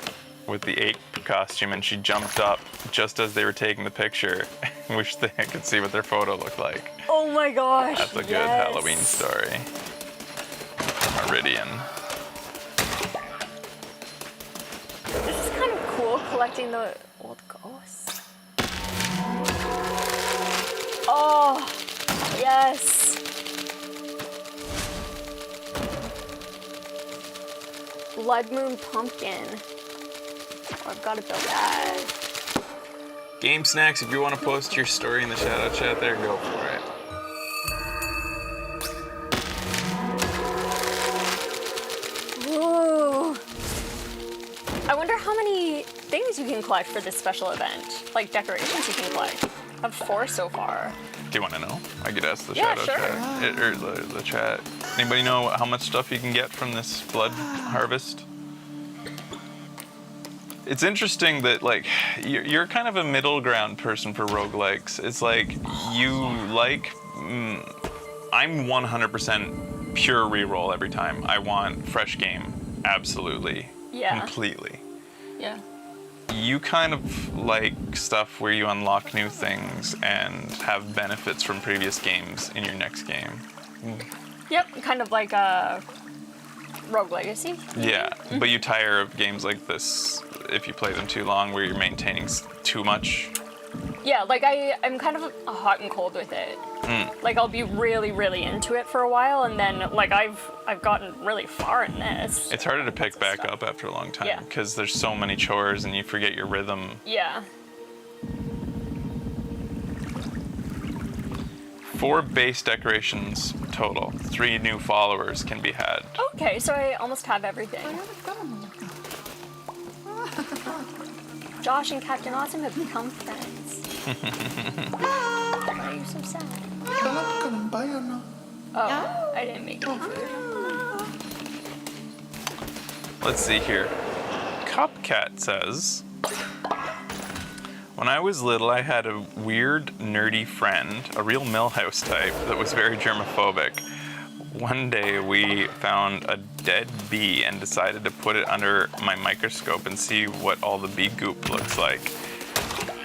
with the ape costume, and she jumped up just as they were taking the picture. I wish they could see what their photo looked like. Oh my gosh. That's a good yes. Halloween story. Meridian. This is kind of cool, collecting the old ghosts. Oh, yes. Blood Moon Pumpkin. Oh, I've got to build that. Game Snacks, if you want to post your story in the shadow chat there, go for it. Ooh. I wonder how many things you can collect for this special event. Like decorations you can collect. I have 4 so far. Do you want to know? I could ask the Yeah, shadow sure. chat. Or the chat. Anybody know how much stuff you can get from this blood harvest? It's interesting that, like, you're kind of a middle ground person for roguelikes. It's like, you like... I'm 100% pure reroll every time. I want fresh game. Absolutely. Yeah. Completely. Yeah. You kind of like stuff where you unlock new things and have benefits from previous games in your next game. Yep, kind of like a Rogue Legacy. Yeah, but you tire of games like this if you play them too long, where you're maintaining too much. Yeah, like I'm kind of hot and cold with it. Like I'll be really, really into it for a while, and then like I've gotten really far in this. It's harder to pick back up after a long time Yeah. because there's so many chores and you forget your rhythm. Yeah. 4 base decorations total. 3 new followers can be had. Okay, so I almost have everything. Josh and Captain Awesome have become friends. Why are you so sad? Oh, I didn't make any food. Let's see here. Cupcat says, when I was little, I had a weird, nerdy friend, a real Millhouse type, that was very germophobic. One day we found a dead bee and decided to put it under my microscope and see what all the bee goop looks like.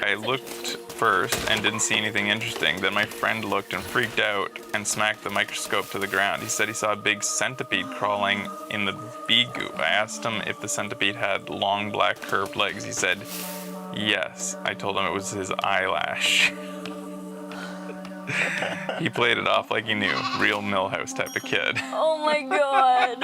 I looked first and didn't see anything interesting. Then my friend looked and freaked out and smacked the microscope to the ground. He said he saw a big centipede crawling in the bee goop. I asked him if the centipede had long black curved legs. He said, yes. I told him it was his eyelash. He played it off like he knew. Real Millhouse type of kid. Oh my god.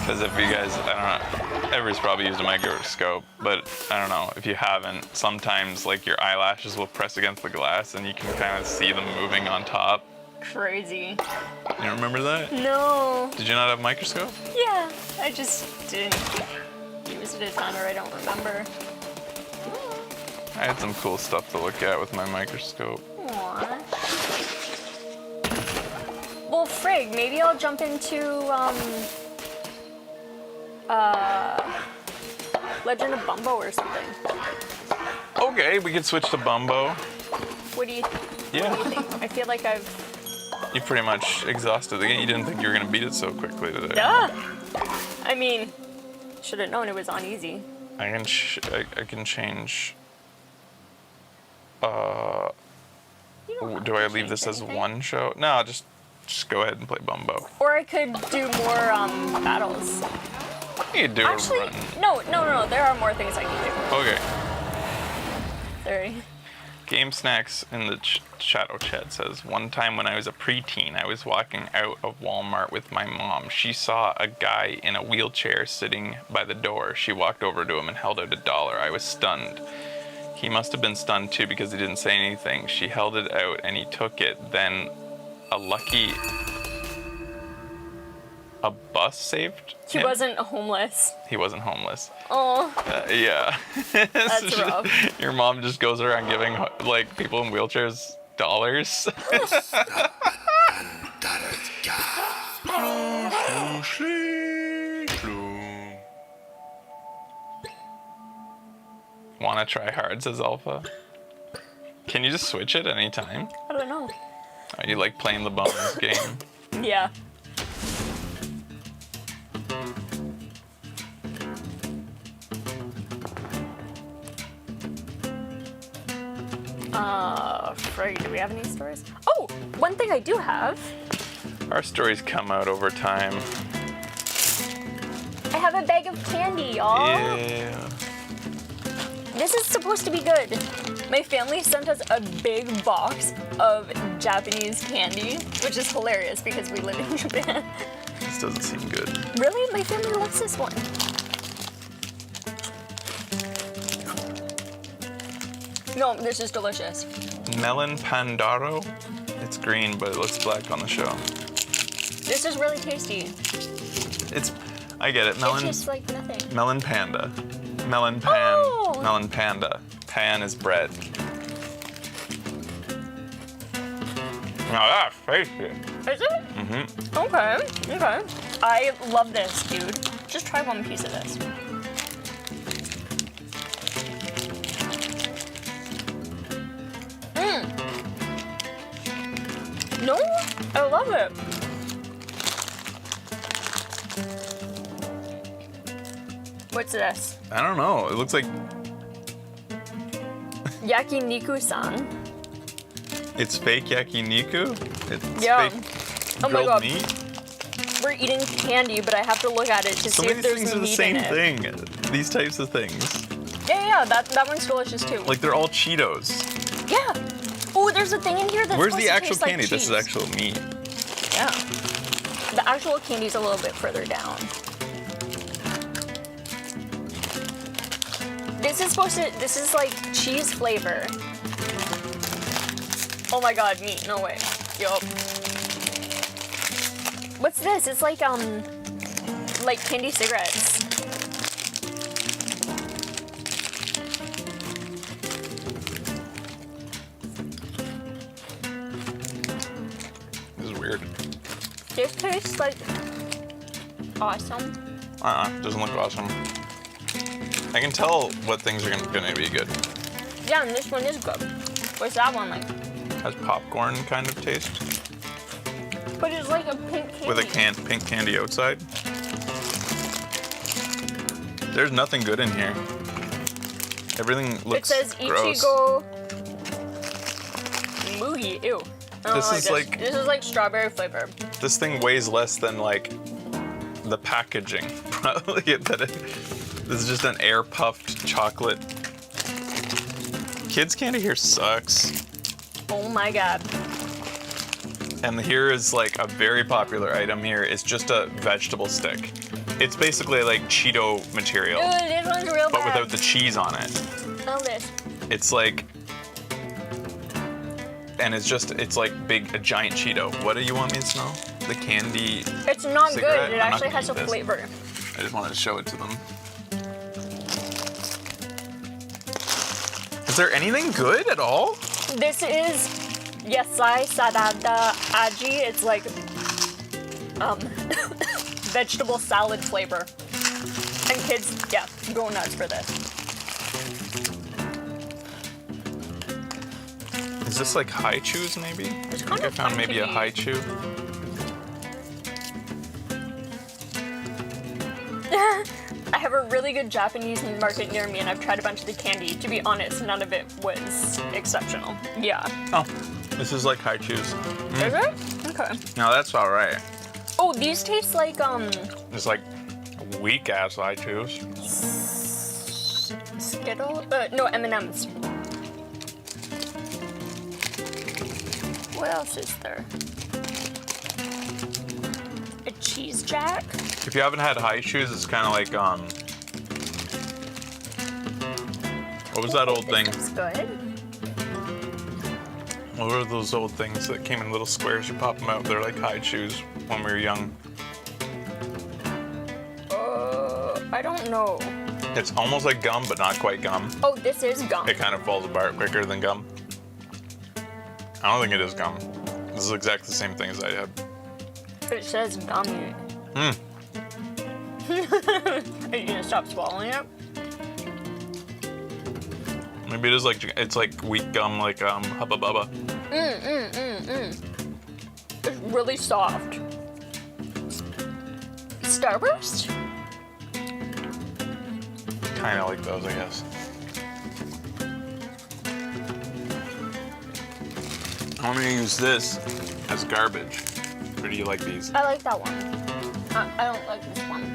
Because if you guys, I don't know, everybody's probably used a microscope, but I don't know, if you haven't, sometimes like your eyelashes will press against the glass and you can kind of see them moving on top. Crazy. You remember that? No. Did you not have a microscope? Yeah, I just didn't use it a ton, or I don't remember. I had some cool stuff to look at with my microscope. Aww. Well, frig, maybe I'll jump into, Legend of Bumbo or something. Okay, we could switch to Bumbo. What do you Yeah. think? I feel like I've... You pretty much exhausted the game. You didn't think you were going to beat it so quickly today. Yeah. I mean, should have known it was on easy. I can change... You don't have do to I leave change this as anything. one show? No, just go ahead and play Bumbo. Or I could do more, battles. You could do Actually, a run. no. There are more things I can do. Okay. Sorry. Game Snacks in the shadow chat says, one time when I was a preteen, I was walking out of Walmart with my mom. She saw a guy in a wheelchair sitting by the door. She walked over to him and held out $1. I was stunned. He must have been stunned too because he didn't say anything. She held it out and he took it. Then a bus saved He him? wasn't homeless. He wasn't homeless. Oh, Yeah. that's rough. Your mom just goes around giving like people in wheelchairs dollars. Wanna try hard, says Alpha. Can you just switch it anytime? I don't know. Are you like playing the bonus game? Yeah. Frig, do we have any stories? Oh, one thing I do have. Our stories come out over time. I have a bag of candy, y'all. Yeah. This is supposed to be good. My family sent us a big box of Japanese candy, which is hilarious because we live in Japan. This doesn't seem good. Really? My family loves this one. No, this is delicious. Melon Pandaro. It's green, but it looks black on the show. This is really tasty. I get it. Melon. It's just like nothing. Melon Panda. Melon Pan. Oh! Melon Panda. Pan is bread. Now that's tasty. Is it? Mm-hmm. Okay. I love this, dude. Just try one piece of this. No, I love it. What's this? I don't know. It looks like Yakiniku-san. it's fake yakiniku. It's Yeah. fake Oh my grilled God. meat. We're eating candy, but I have to look at it to So see many if there's things are the meat same in it. thing. These types of things. Yeah, that one's delicious too. Like they're all Cheetos. Yeah. Oh, there's a thing in here that's Where's supposed the to actual taste like candy? This is cheese. actual meat. Yeah. The actual candy's a little bit further down. This is like cheese flavor. Oh my God, meat, no way. Yup. What's this? It's like candy cigarettes. This is weird. This tastes like awesome. Doesn't look awesome. I can tell what things are gonna be good. Yeah, and this one is good. What's that one like? Has popcorn kind of taste But it's like a pink candy. with a pink candy outside. There's nothing good in here. Everything It looks says gross. Ichigo Mugi. Ew. I don't This like is like- this is like strawberry flavor. This thing weighs less than like the packaging. Probably this is just an air puffed chocolate. Kids candy here sucks. Oh my God. And here is like a very popular item here. It's just a vegetable stick. It's basically like Cheeto material, Ew, this one's real but bad. without the cheese on it. Smell this. It's like, and it's like a giant Cheeto. What do you want me to smell? The candy. It's not Cigarette? good. It I'm not actually gonna has a eat this. flavor. I just wanted to show it to them. Is there anything good at all? This is Yasai Sarada Aji. It's like vegetable salad flavor. And kids, yeah, go nuts for this. Is this like high chews maybe? It's I kind think I of found fun maybe to a eat. high chew. I have a really good Japanese market near me, and I've tried a bunch of the candy. To be honest, none of it was exceptional. Yeah. Oh, this is like high chews. Is it? Okay. Now that's all right. Oh, these taste like It's like weak ass high chews. Skittle. No, M&Ms. What else is there? A cheese jack. If you haven't had high chews, it's kind of like what was that old thing? This looks good. What were those old things that came in little squares? You pop them out. They're like high chews when we were young. I don't know. It's almost like gum, but not quite gum. Oh, this is gum. It kind of falls apart quicker than gum. I don't think it is gum. This is exactly the same thing as I had. It says gummy. Are you gonna stop swallowing it? Maybe it is like it's like weak gum, like Hubba Bubba. It's really soft. Starburst? Kind of like those, I guess. I'm gonna use this as garbage. Or do you like these? I like that one. I don't like this one.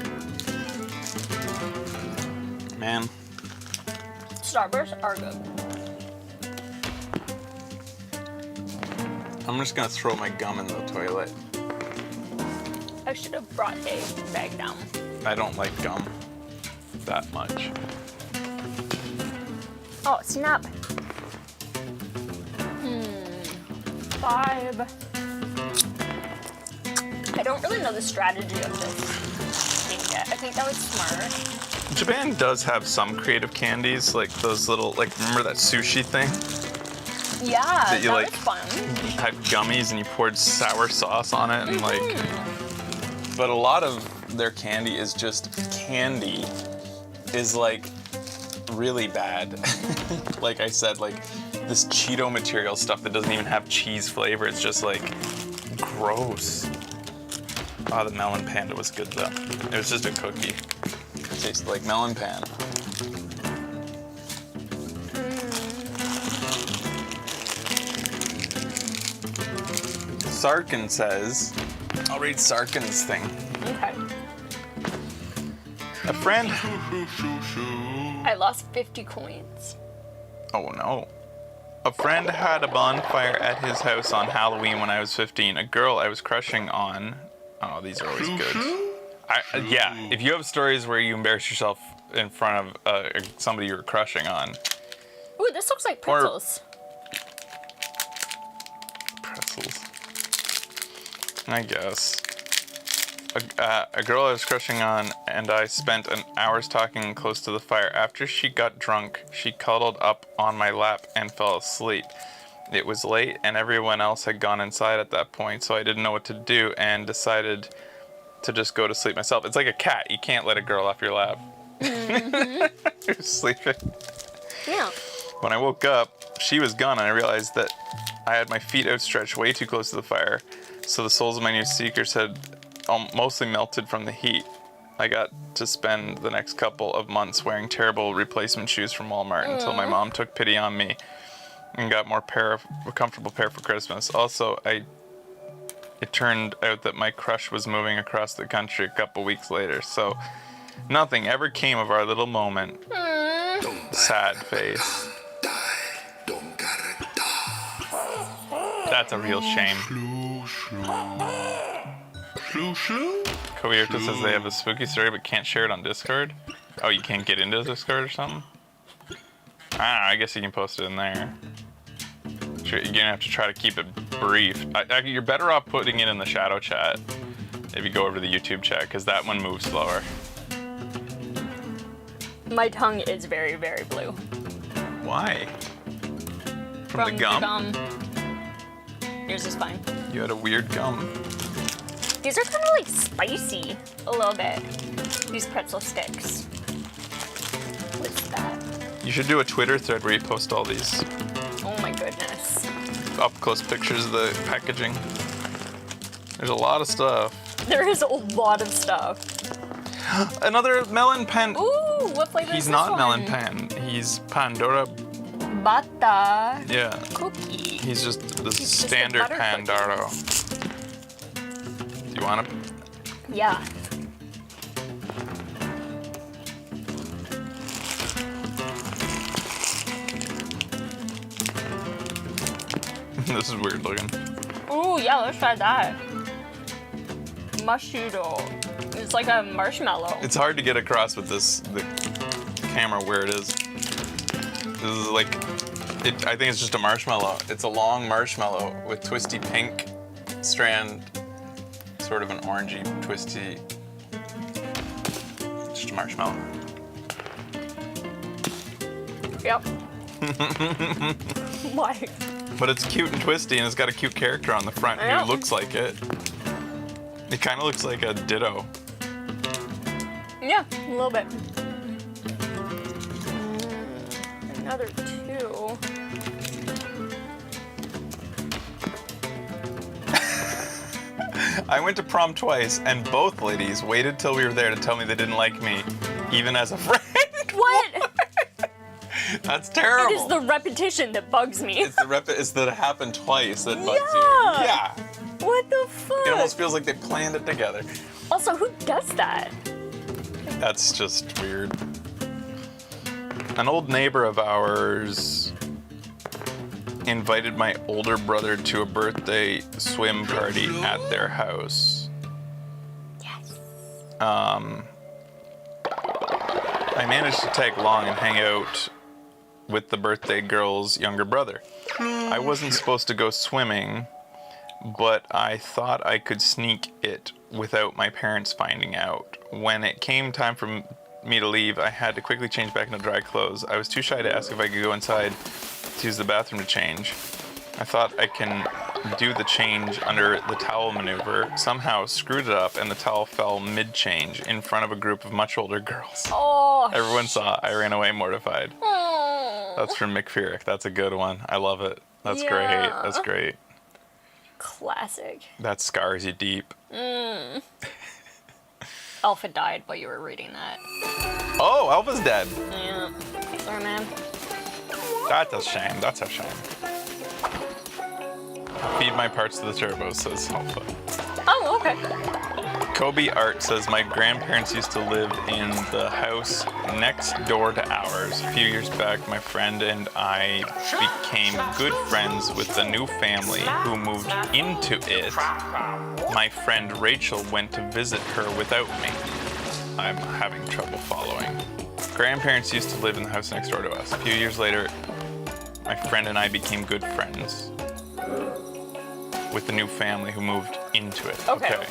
Man, Starburst are good. I'm just gonna throw my gum in the toilet. I should have brought a bag down. I don't like gum that much. Oh, snap. 5. I don't really know the strategy of this thing yet. I think that was smart. Japan does have some creative candies, like those little, like, remember that sushi thing? Yeah, That you, that like, was fun. Had gummies and you poured sour sauce on it and like. But a lot of their candy is just candy, is like really bad. Like I said, like this Cheeto material stuff that doesn't even have cheese flavor. It's just like gross. Oh, the melon panda was good though. It was just a cookie. It tasted like melon pan. Sarkin says, I'll read Sarkin's thing. Okay. A friend. I lost 50 coins. Oh no. A friend had a bonfire at his house on Halloween when I was 15. A girl I was crushing on. Oh, these are always good. Yeah, if you have stories where you embarrass yourself in front of somebody you were crushing on. Ooh, this looks like pretzels. Pretzels. I guess. A girl I was crushing on and I spent an hours talking close to the fire. After she got drunk, she cuddled up on my lap and fell asleep. It was late and everyone else had gone inside at that point, so I didn't know what to do and decided to just go to sleep myself. It's like a cat. You can't let a girl off your lap. You're sleeping. Yeah. When I woke up, she was gone and I realized that I had my feet outstretched way too close to the fire, so the soles of my new sneakers had mostly melted from the heat. I got to spend the next couple of months wearing terrible replacement shoes from Walmart until my mom took pity on me and got a comfortable pair for Christmas. Also, it turned out that my crush was moving across the country a couple weeks later, so nothing ever came of our little moment. Sad face. That's a real shame. Koyota says they have a spooky story but can't share it on Discord. Oh, you can't get into Discord or something? I don't know, I guess you can post it in there. Sure, you're gonna have to try to keep it brief. You're better off putting it in the shadow chat if you go over to the YouTube chat, because that one moves slower. My tongue is very, very blue. Why? From the gum? Yours is fine. You had a weird gum. These are kind of like spicy a little bit. These pretzel sticks. What's that? You should do a Twitter thread where you post all these Oh my goodness. up close pictures of the packaging. There's a lot of stuff. There is a lot of stuff. Another melon pan. Ooh, what flavor is He's this not one? melon pan. He's Pandora. Bata Yeah. cookie. He's just the He's just a standard butter Pandoro. Do you want to? Yeah. This is weird looking. Ooh, yeah, let's try that. Mushudo. It's like a marshmallow. It's hard to get across with the camera where it is. This is like, I think it's just a marshmallow. It's a long marshmallow with twisty pink strand, sort of an orangey, twisty, just a marshmallow. Yep. Why? But it's cute and twisty, and it's got a cute character on the front Yeah. who looks like it. It kind of looks like a Ditto. Yeah, a little bit. Another 2. I went to prom twice, and both ladies waited till we were there to tell me they didn't like me, even as a friend. What? That's terrible. It is the repetition that bugs me. It's that it happened twice that bugs Yeah. you. Yeah. What the fuck? It almost feels like they planned it together. Also, who does that? That's just weird. An old neighbor of ours invited my older brother to a birthday swim party at their house. Yes. I managed to tag along and hang out with the birthday girl's younger brother. I wasn't supposed to go swimming, but I thought I could sneak it without my parents finding out. When it came time for me to leave, I had to quickly change back into dry clothes. I was too shy to ask if I could go inside to use the bathroom to change. I thought I can do the change under the towel maneuver, somehow screwed it up, and the towel fell mid-change in front of a group of much older girls. Oh. Everyone saw. I ran away mortified. Oh. That's from Mick Feerick. That's a good one. I love it. That's Yeah. great. That's great. Classic. That scars you deep. Alpha died while you were reading that. Oh, Alpha's dead. Yeah. Sorry, man. That's a shame. That's a shame. Feed my parts to the turbo, says Alpha. Oh, okay. Kobe Art says, my grandparents used to live in the house next door to ours. A few years back, my friend and I became good friends with the new family who moved into it. My friend Rachel went to visit her without me. I'm having trouble following. Grandparents used to live in the house next door to us. A few years later, my friend and I became good friends with the new family who moved into it. Okay.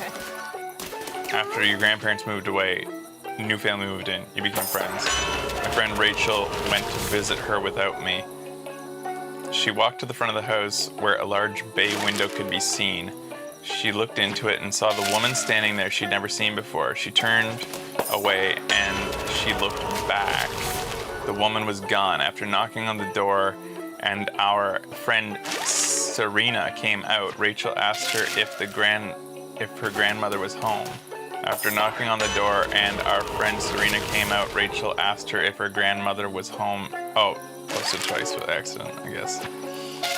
After your grandparents moved away, new family moved in, you became friends. My friend Rachel went to visit her without me. She walked to the front of the house where a large bay window could be seen. She looked into it and saw the woman standing there she'd never seen before. She turned away and she looked back. The woman was gone. After knocking on the door and our friend Serena came out, Rachel asked her if her grandmother was home. After knocking on the door and our friend Serena came out, Rachel asked her if her grandmother was home. Oh, posted twice with accident, I guess.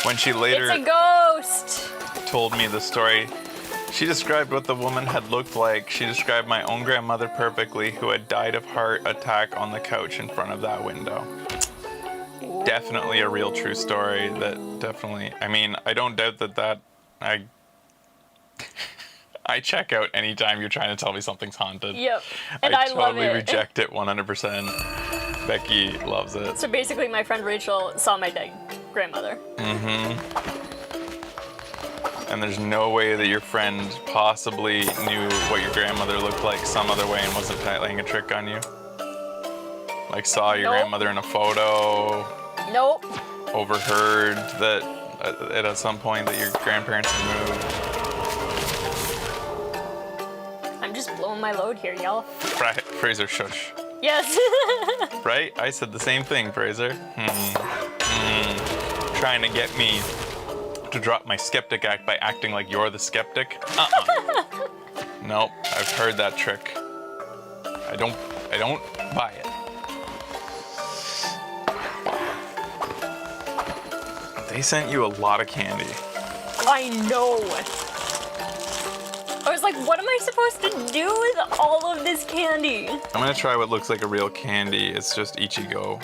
When she later It's a ghost! told me the story, she described what the woman had looked like. She described my own grandmother perfectly, who had died of heart attack on the couch in front of that window. Definitely a real true story. I mean, I don't doubt that I check out anytime you're trying to tell me something's haunted. Yep. And I love totally it. reject it 100%. Becky loves it. So basically, my friend Rachel saw my dead grandmother. And there's no way that your friend possibly knew what your grandmother looked like some other way and wasn't playing a trick on you? Like saw your Nope. grandmother in a photo, Nope. overheard that at some point that your grandparents had moved. I'm just blowing my load here, y'all. Fraser, shush. Yes. Right? I said the same thing, Fraser. Trying to get me to drop my skeptic act by acting like you're the skeptic? Nope, I've heard that trick. I don't buy it. They sent you a lot of candy. I know. I was like, what am I supposed to do with all of this candy? I'm gonna try what looks like a real candy. It's just Ichigo.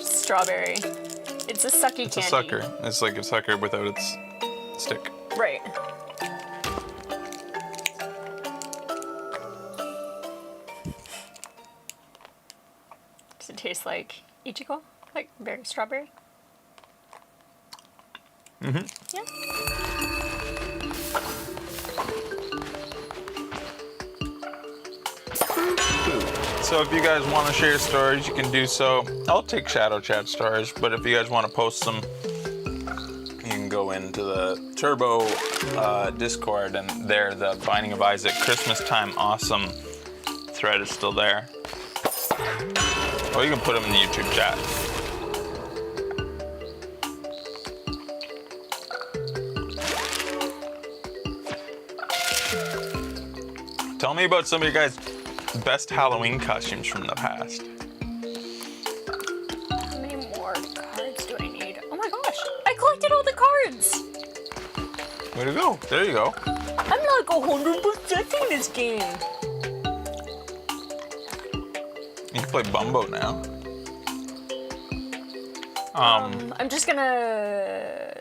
Strawberry. It's a sucky It's candy. a sucker. It's like a sucker without its stick. Right. Does it taste like Ichigo? Like berry strawberry? Mm-hmm. Yeah. So if you guys want to share stories, you can do so. I'll take Shadow Chat stories, but if you guys want to post them, you can go into the Turbo Discord, and there, the Binding of Isaac Christmas Time Awesome thread is still there. Or you can put them in the YouTube chat. Tell me about some of your guys' best Halloween costumes from the past. How many more cards do I need? Oh my gosh, I collected all the cards. Way to go. There you go. I'm like 100% in this game. You can play Bumbo now. I'm just gonna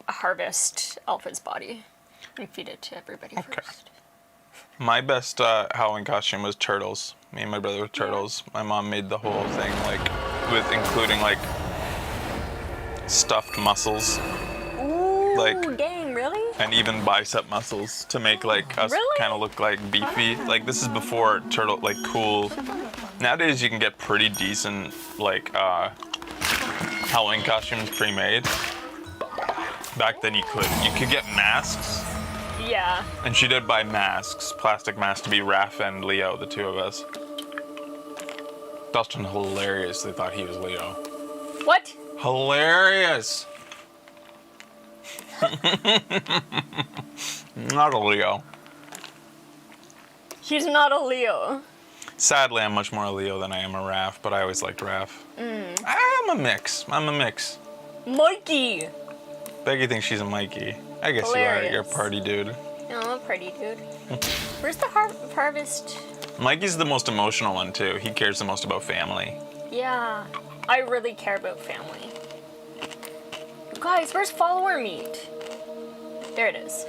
harvest Alpha's body and feed it to everybody first. My best Halloween costume was turtles. Me and my brother were turtles. My mom made the whole thing like with including like stuffed muscles. Ooh, Like- dang, really? And even bicep muscles to make like us Really? kind of look like beefy. Like this is before turtle like cool. Nowadays you can get pretty decent like Halloween costumes pre-made. Back then you could get masks. Yeah. And she did buy masks, plastic masks to be Raph and Leo, the two of us. Dustin hilariously thought he was Leo. What? Hilarious! Not a Leo. He's not a Leo. Sadly, I'm much more a Leo than I am a Raph, but I always liked Raph. I'm a mix. Mikey! Becky thinks she's a Mikey. I guess you are. You're a Hilarious. party dude. No, I'm a party dude. Where's the harvest? Mikey's the most emotional one, too. He cares the most about family. Yeah, I really care about family. Guys, where's follower meat? There it is.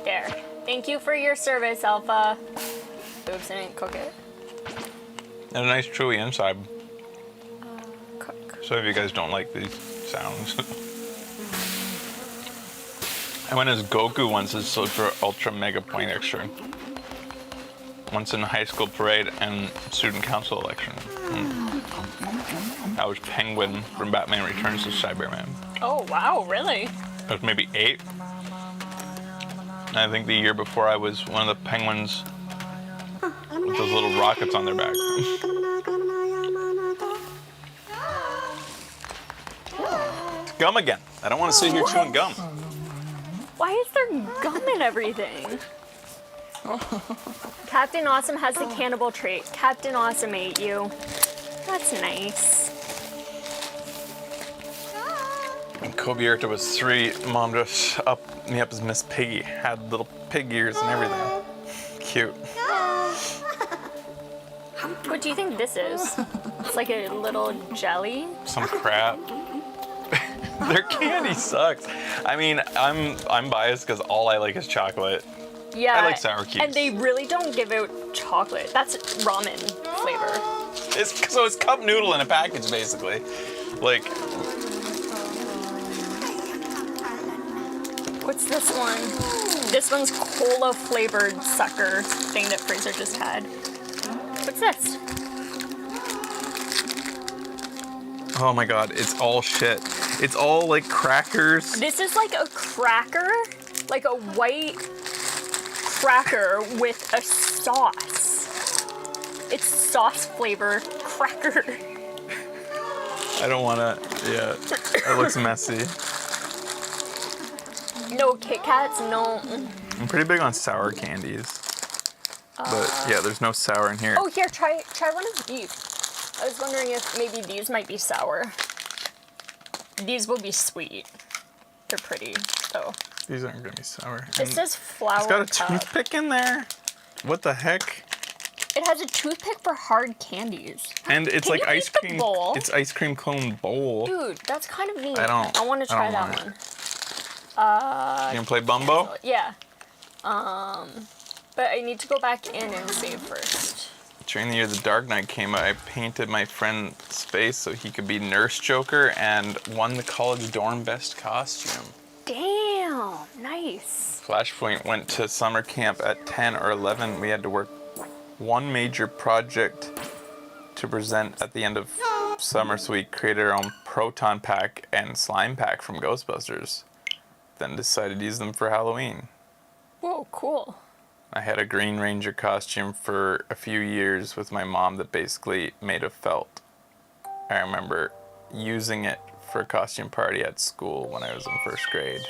There. Thank you for your service, Alpha. Oops, I didn't cook it. And a nice chewy inside. Cook. So if you guys don't like these sounds. I went as Goku once as Ultra Mega Poindexter. Once in high school parade and student council election. I was Penguin from Batman Returns to Cyberman. Oh, wow, really? I was maybe 8. And I think the year before I was one of the penguins with those little rockets on their back. It's gum again. I don't want to sit here chewing gum. Why is there gum in everything? Captain Awesome has the cannibal trait. Captain Awesome ate you. That's nice. When Kobe Erta was 3, Mom dressed me up as Miss Piggy. Had little pig ears and everything. Cute. What do you think this is? It's like a little jelly. Some crap. Their candy sucks. I mean, I'm biased because all I like is chocolate. Yeah. I like sour cubes. And they really don't give out chocolate. That's ramen flavor. So it's cup noodle in a package, basically. Like, What's this one? This one's cola flavored sucker thing that Fraser just had. What's this? oh my god, it's all shit. It's all like crackers. This is like a cracker, like a white cracker with a sauce. It's sauce flavor cracker. I don't wanna, yeah. It looks messy. No Kit Kats, no. I'm pretty big on sour candies. But yeah, there's no sour in here. Oh, here, try one of these. I was wondering if maybe these might be sour. These will be sweet. They're pretty, though. These aren't gonna be sour. It And says flour it's got a cup. toothpick in there. What the heck? It has a toothpick for hard candies. And it's Can like you ice eat the cream. bowl? It's ice cream cone bowl. Dude, that's kind of neat. I don't- I want to I try don't that want it. one. You gonna play Bumbo? Yeah. But I need to go back in and save first. During the year The Dark Knight came out, I painted my friend's face so he could be Nurse Joker and won the college dorm best costume. Damn, nice. Flashpoint went to summer camp at 10 or 11. We had to work one major project to present at the end of summer, so we created our own proton pack and slime pack from Ghostbusters. Then decided to use them for Halloween. Whoa, cool. I had a Green Ranger costume for a few years with my mom that basically made of felt. I remember using it for a costume party at school when I was in first grade.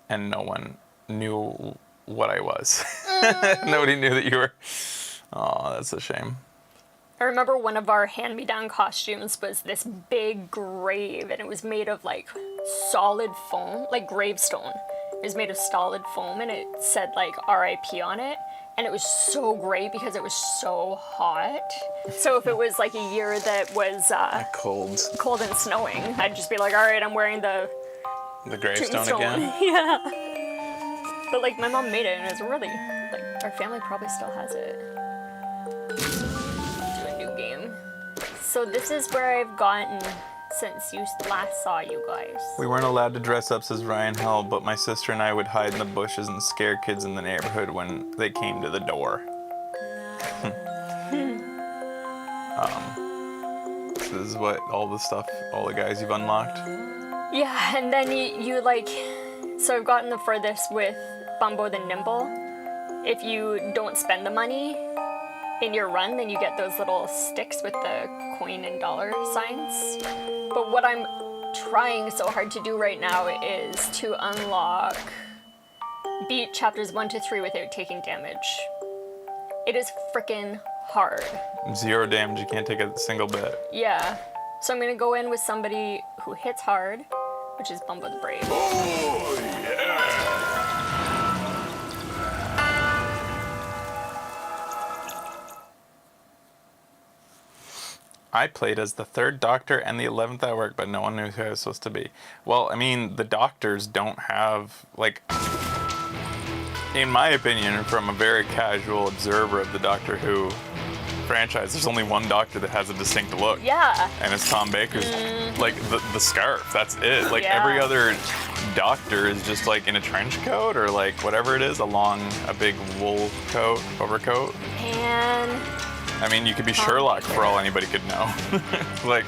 And no one knew what I was. Nobody knew that you were... Oh, that's a shame. I remember one of our hand-me-down costumes was this big grave, and it was made of like solid foam, like gravestone. It was made of solid foam, and it said like R.I.P. on it. And it was so great because it was so hot. So if it was like a year that was cold and snowing, I'd just be like, all right, I'm wearing the gravestone again? Yeah. But like my mom made it, and it was really, like, our family probably still has it. To a new game. So this is where I've gotten since you last saw you guys. We weren't allowed to dress up as Ryan Hell, but my sister and I would hide in the bushes and scare kids in the neighborhood when they came to the door. So this is what all the guys you've unlocked? Yeah, and then you like, so I've gotten the furthest with Bumbo the Nimble. If you don't spend the money in your run, then you get those little sticks with the coin and dollar signs. But what I'm trying so hard to do right now is to unlock, beat chapters 1 to 3 without taking damage. It is frickin' hard. 0 damage, you can't take a single bit. Yeah. So I'm gonna go in with somebody who hits hard, which is Bumbo the Brave. Oh, yeah. I played as the 3rd Doctor and the 11th at work, but no one knew who I was supposed to be. Well, I mean, the Doctors don't have, like, in my opinion, from a very casual observer of the Doctor Who franchise, there's only one Doctor that has a distinct look. Yeah. And it's Tom Baker's, like, the scarf, that's it. Like, Yeah. every other Doctor is just, like, in a trench coat or, like, whatever it is, a big wool coat, overcoat. And I mean, you could be Sherlock for all anybody could know. Like,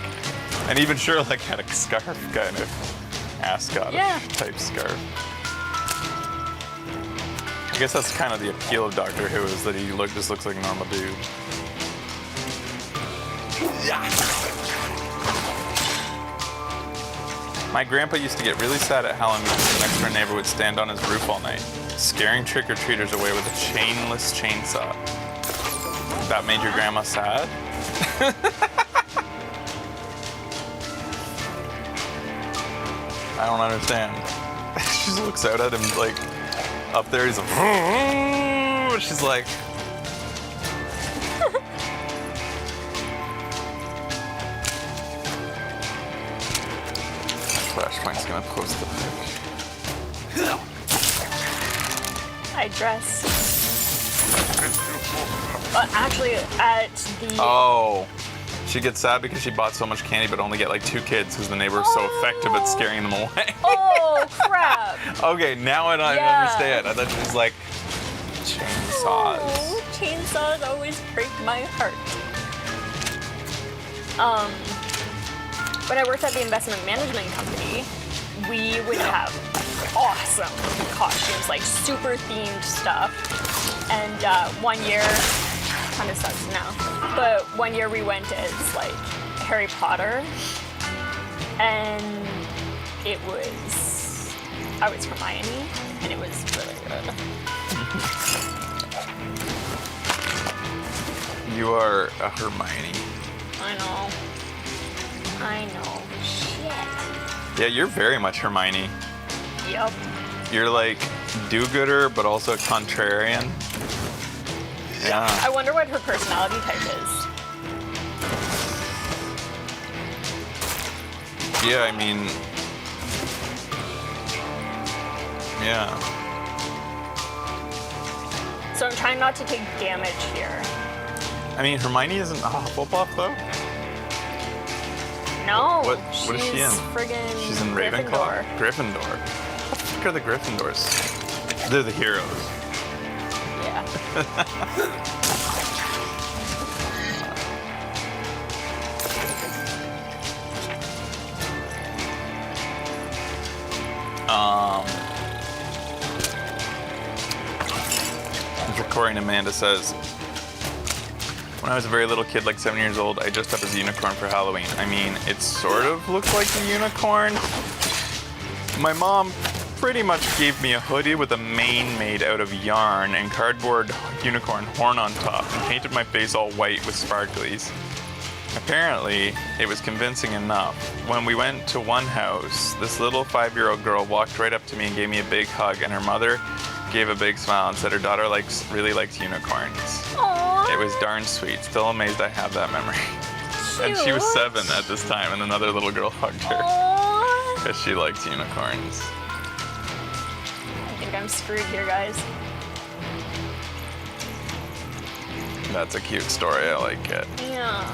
and even Sherlock had a scarf, kind of ascot type scarf. I guess that's kind of the appeal of Doctor Who, is that he just looks like a normal dude. My grandpa used to get really sad at Halloween because the next door neighbor would stand on his roof all night, scaring trick-or-treaters away with a chainless chainsaw. That made your grandma sad? I don't understand. She just looks out at him like, up there, he's like, she's like, Flashpoint's gonna post the pic. I dress. Actually, at the... Oh. She gets sad because she bought so much candy but only get like 2 kids because the neighbor was so effective at scaring them away. Oh, crap. Okay, now I understand. I thought she was like, chainsaws. Oh, chainsaws always break my heart. When I worked at the investment management company, we would have awesome costumes, like super themed stuff. And one year, kind of sucks now, but one year we went as like Harry Potter, and I was Hermione, and it was really good. You are a Hermione. I know. Shit. Yeah, you're very much Hermione. Yep. You're like do-gooder, but also a contrarian. Yeah. I wonder what her personality type is. Yeah, I mean, yeah. So I'm trying not to take damage here. I mean, Hermione isn't a Hufflepuff though. No. What is she in? Friggin' She's in Ravenclaw. Gryffindor. What the fuck are the Gryffindors? They're the heroes. Yeah. Corey and Amanda says, when I was a very little kid, like 7 years old, I dressed up as a unicorn for Halloween. I mean, it sort of looked like a unicorn. My mom pretty much gave me a hoodie with a mane made out of yarn and cardboard unicorn horn on top and painted my face all white with sparklies. Apparently, it was convincing enough. When we went to one house, this little 5-year-old girl walked right up to me and gave me a big hug, and her mother gave a big smile and said her daughter really likes unicorns. Aww. It was darn sweet. Still amazed I have that memory. And she was 7 at this time, and another little girl hugged her Aww. because she likes unicorns. I think I'm screwed here, guys. That's a cute story. I like it. Yeah.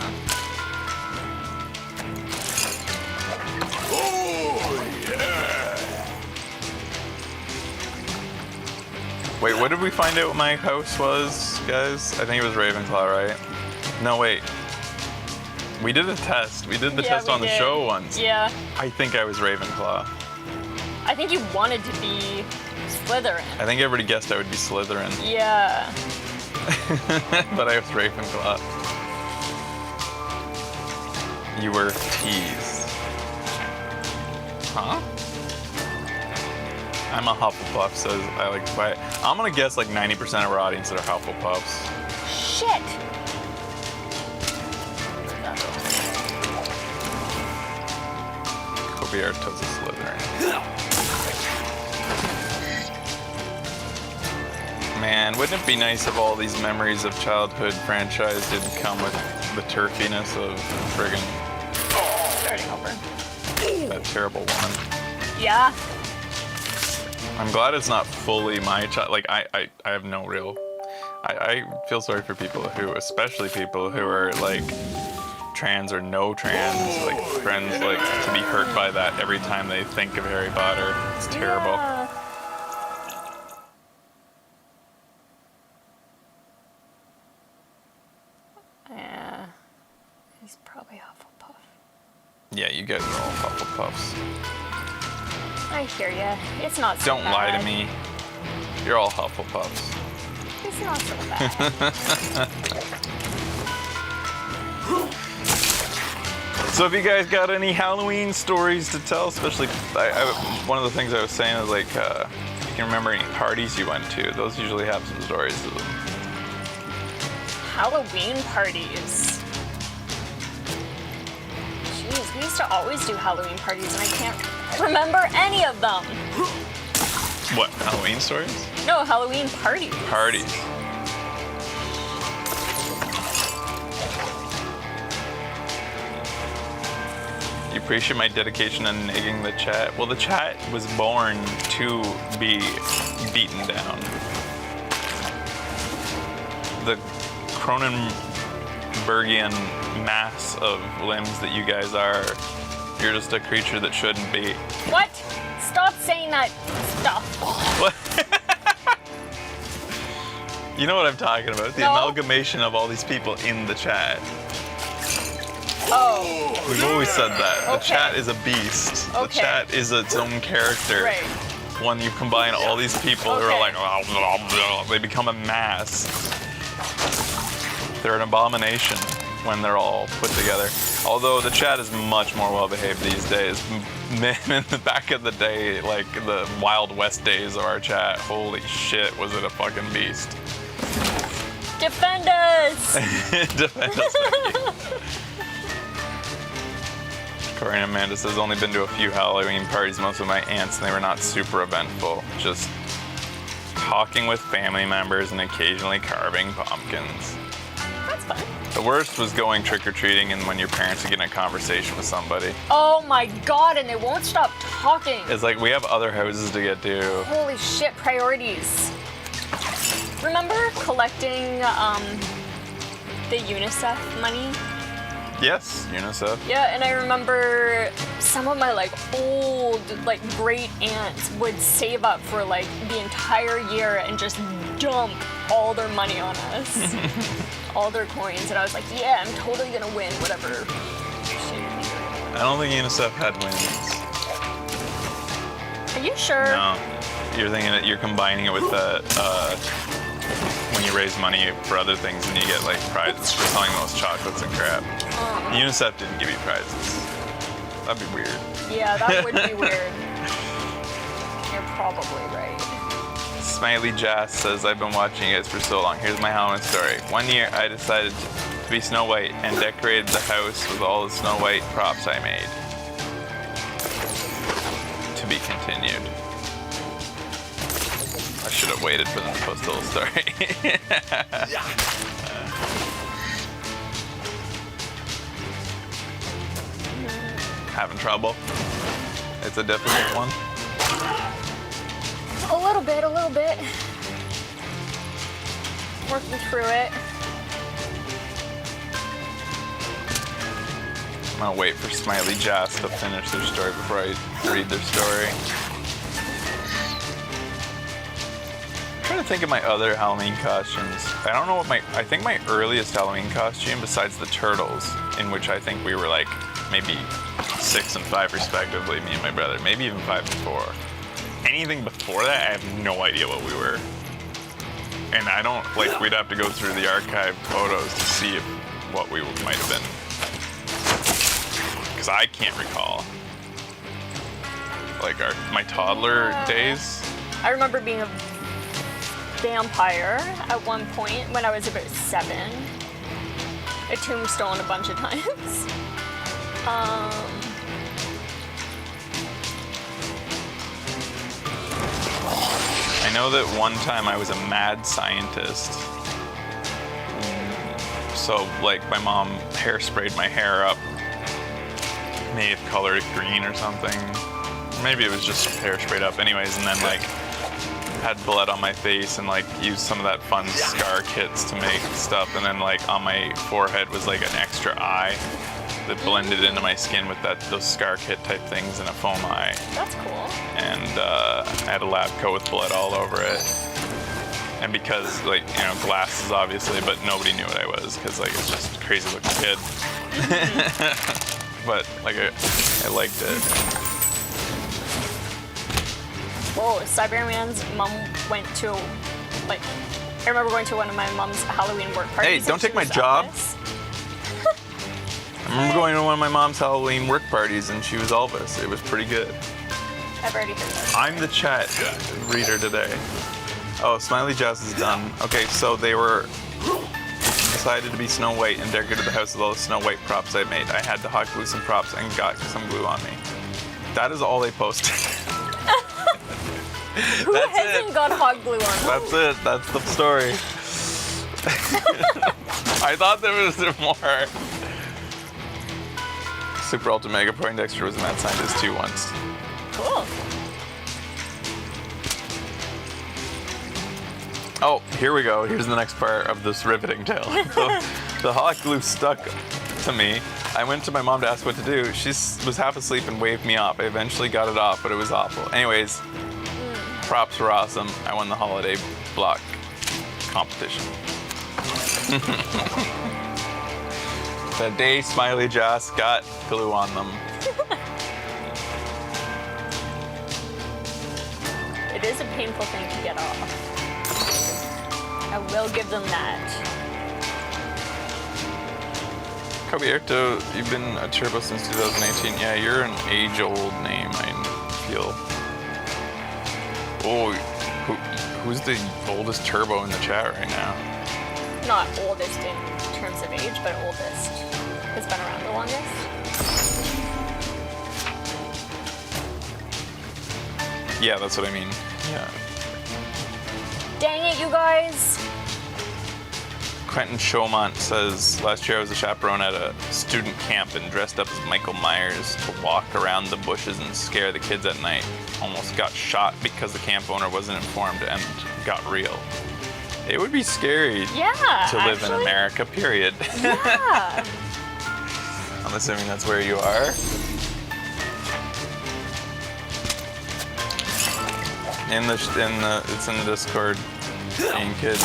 Wait, what did we find out my house was, guys? I think it was Ravenclaw, right? No, wait. We did a test. We did the test on the show once. Yeah. I think I was Ravenclaw. I think you wanted to be Slytherin. I think everybody guessed I would be Slytherin. Yeah. But I was Ravenclaw. You were teased. Huh? I'm a Hufflepuff, so I like quiet. I'm gonna guess like 90% of our audience are Hufflepuffs. Shit. Kobe Arto's a Slytherin. Man, wouldn't it be nice if all these memories of childhood franchise didn't come with the turfiness of friggin' Starting over. that terrible woman? Yeah. I'm glad it's not fully my child. Like, I have no real. I feel sorry for people who, especially people who are like trans or no trans, like friends, like to be hurt by that every time they think of Harry Potter. It's terrible. Yeah. Yeah. He's probably Hufflepuff. Yeah, you guys are all Hufflepuffs. I hear ya. It's not so Don't lie to bad. me. You're all Hufflepuffs. It's not so bad. So if you guys got any Halloween stories to tell, especially one of the things I was saying is like, if you can remember any parties you went to, those usually have some stories to them. Halloween parties. Jeez, we used to always do Halloween parties and I can't remember any of them. What, Halloween stories? No, Halloween parties. Parties. You appreciate my dedication on nagging the chat? Well, the chat was born to be beaten down. The Cronenbergian mass of limbs that you guys are, you're just a creature that shouldn't be. What? Stop saying that stuff. What? You know what I'm talking about? The No. amalgamation of all these people in the chat. Oh. We've always said that. The Okay. chat is a beast. The Okay. chat is its own character. Right. When you combine all these people who are Okay. like, blah, blah, blah, they become a mass. They're an abomination when they're all put together. Although the chat is much more well behaved these days. Man, in the back of the day, like the Wild West days of our chat, holy shit, was it a fucking beast. Defend us! Defend us, Becky. Corey and Amanda says, only been to a few Halloween parties, most of my aunts, and they were not super eventful. Just talking with family members and occasionally carving pumpkins. That's fun. The worst was going trick-or-treating and when your parents are getting a conversation with somebody. Oh my god, and they won't stop talking. It's like, we have other houses to get to. Holy shit, priorities. Remember collecting the UNICEF money? Yes, UNICEF. Yeah, and I remember some of my like old like great aunts would save up for like the entire year and just dump all their money on us. All their coins, and I was like, yeah, I'm totally gonna win whatever shit you're doing. I don't think UNICEF had wins. Are you sure? No. You're thinking that you're combining it with the when you raise money for other things and you get like prizes for selling those chocolates and crap. UNICEF didn't give you prizes. That'd be weird. Yeah, that would be weird. You're probably right. Smiley Jazz says, I've been watching you guys for so long. Here's my Halloween story. One year I decided to be Snow White and decorated the house with all the Snow White props I made. To be continued. I should have waited for them to post the whole story. Having trouble? It's a difficult one. A little bit. Working through it. I'm gonna wait for Smiley Jazz to finish their story before I read their story. I'm trying to think of my other Halloween costumes. I don't know what I think my earliest Halloween costume, besides the turtles, in which I think we were like maybe 6 and 5 respectively, me and my brother, maybe even 5 and 4. Anything before that, I have no idea what we were. And I don't, like, we'd have to go through the archived photos to see what we might have been. Because I can't recall. Like, my toddler days. I remember being a vampire at one point when I was about 7. A tombstone a bunch of times. I know that one time I was a mad scientist. So, like, my mom hairsprayed my hair up. May have colored it green or something. Maybe it was just hairsprayed up anyways, and then, like, had blood on my face and, like, used some of that fun scar kits to make stuff. And then, like, on my forehead was, like, an extra eye that blended into my skin with those scar kit type things and a foam eye. That's cool. And I had a lab coat with blood all over it. And because, like, you know, glasses obviously, but nobody knew what I was because, like, it's just a crazy looking kid. But, like, I liked it. Whoa, Cyberman's mom went to, like, I remember going to one of my mom's Halloween work parties. Hey, don't and she take my was job. Elvis. I remember going to one of my mom's Halloween work parties and she was Elvis. It was pretty good. I've already heard that. I'm the chat reader today. Oh, Smiley Jazz is done. Okay, so they were decided to be Snow White and decorated the house with all the Snow White props I made. I had to hot glue some props and got some glue on me. That is all they posted. Who hasn't got hot glue on? That's it. That's the story. I thought there was more. Super Ultra Mega Poindexter was a mad scientist too once. Cool. Oh, here we go. Here's the next part of this riveting tale. So the hot glue stuck to me. I went to my mom to ask what to do. She was half asleep and waved me off. I eventually got it off, but it was awful. Anyways, props were awesome. I won the holiday block competition. The day Smiley Jazz got glue on them. It is a painful thing to get off. I will give them that. Cobierto, you've been a Turbo since 2018. Yeah, you're an age-old name, I feel. Oh, who's the oldest Turbo in the chat right now? Not oldest in terms of age, but oldest. Has been around the longest. Yeah, that's what I mean. Yeah. Dang it, you guys! Quentin Chaumont says, last year I was a chaperone at a student camp and dressed up as Michael Myers to walk around the bushes and scare the kids at night. Almost got shot because the camp owner wasn't informed and got real. It would be scary Yeah, to live in America, period. Yeah. I'm assuming that's where you are. It's in the Discord. Being kids.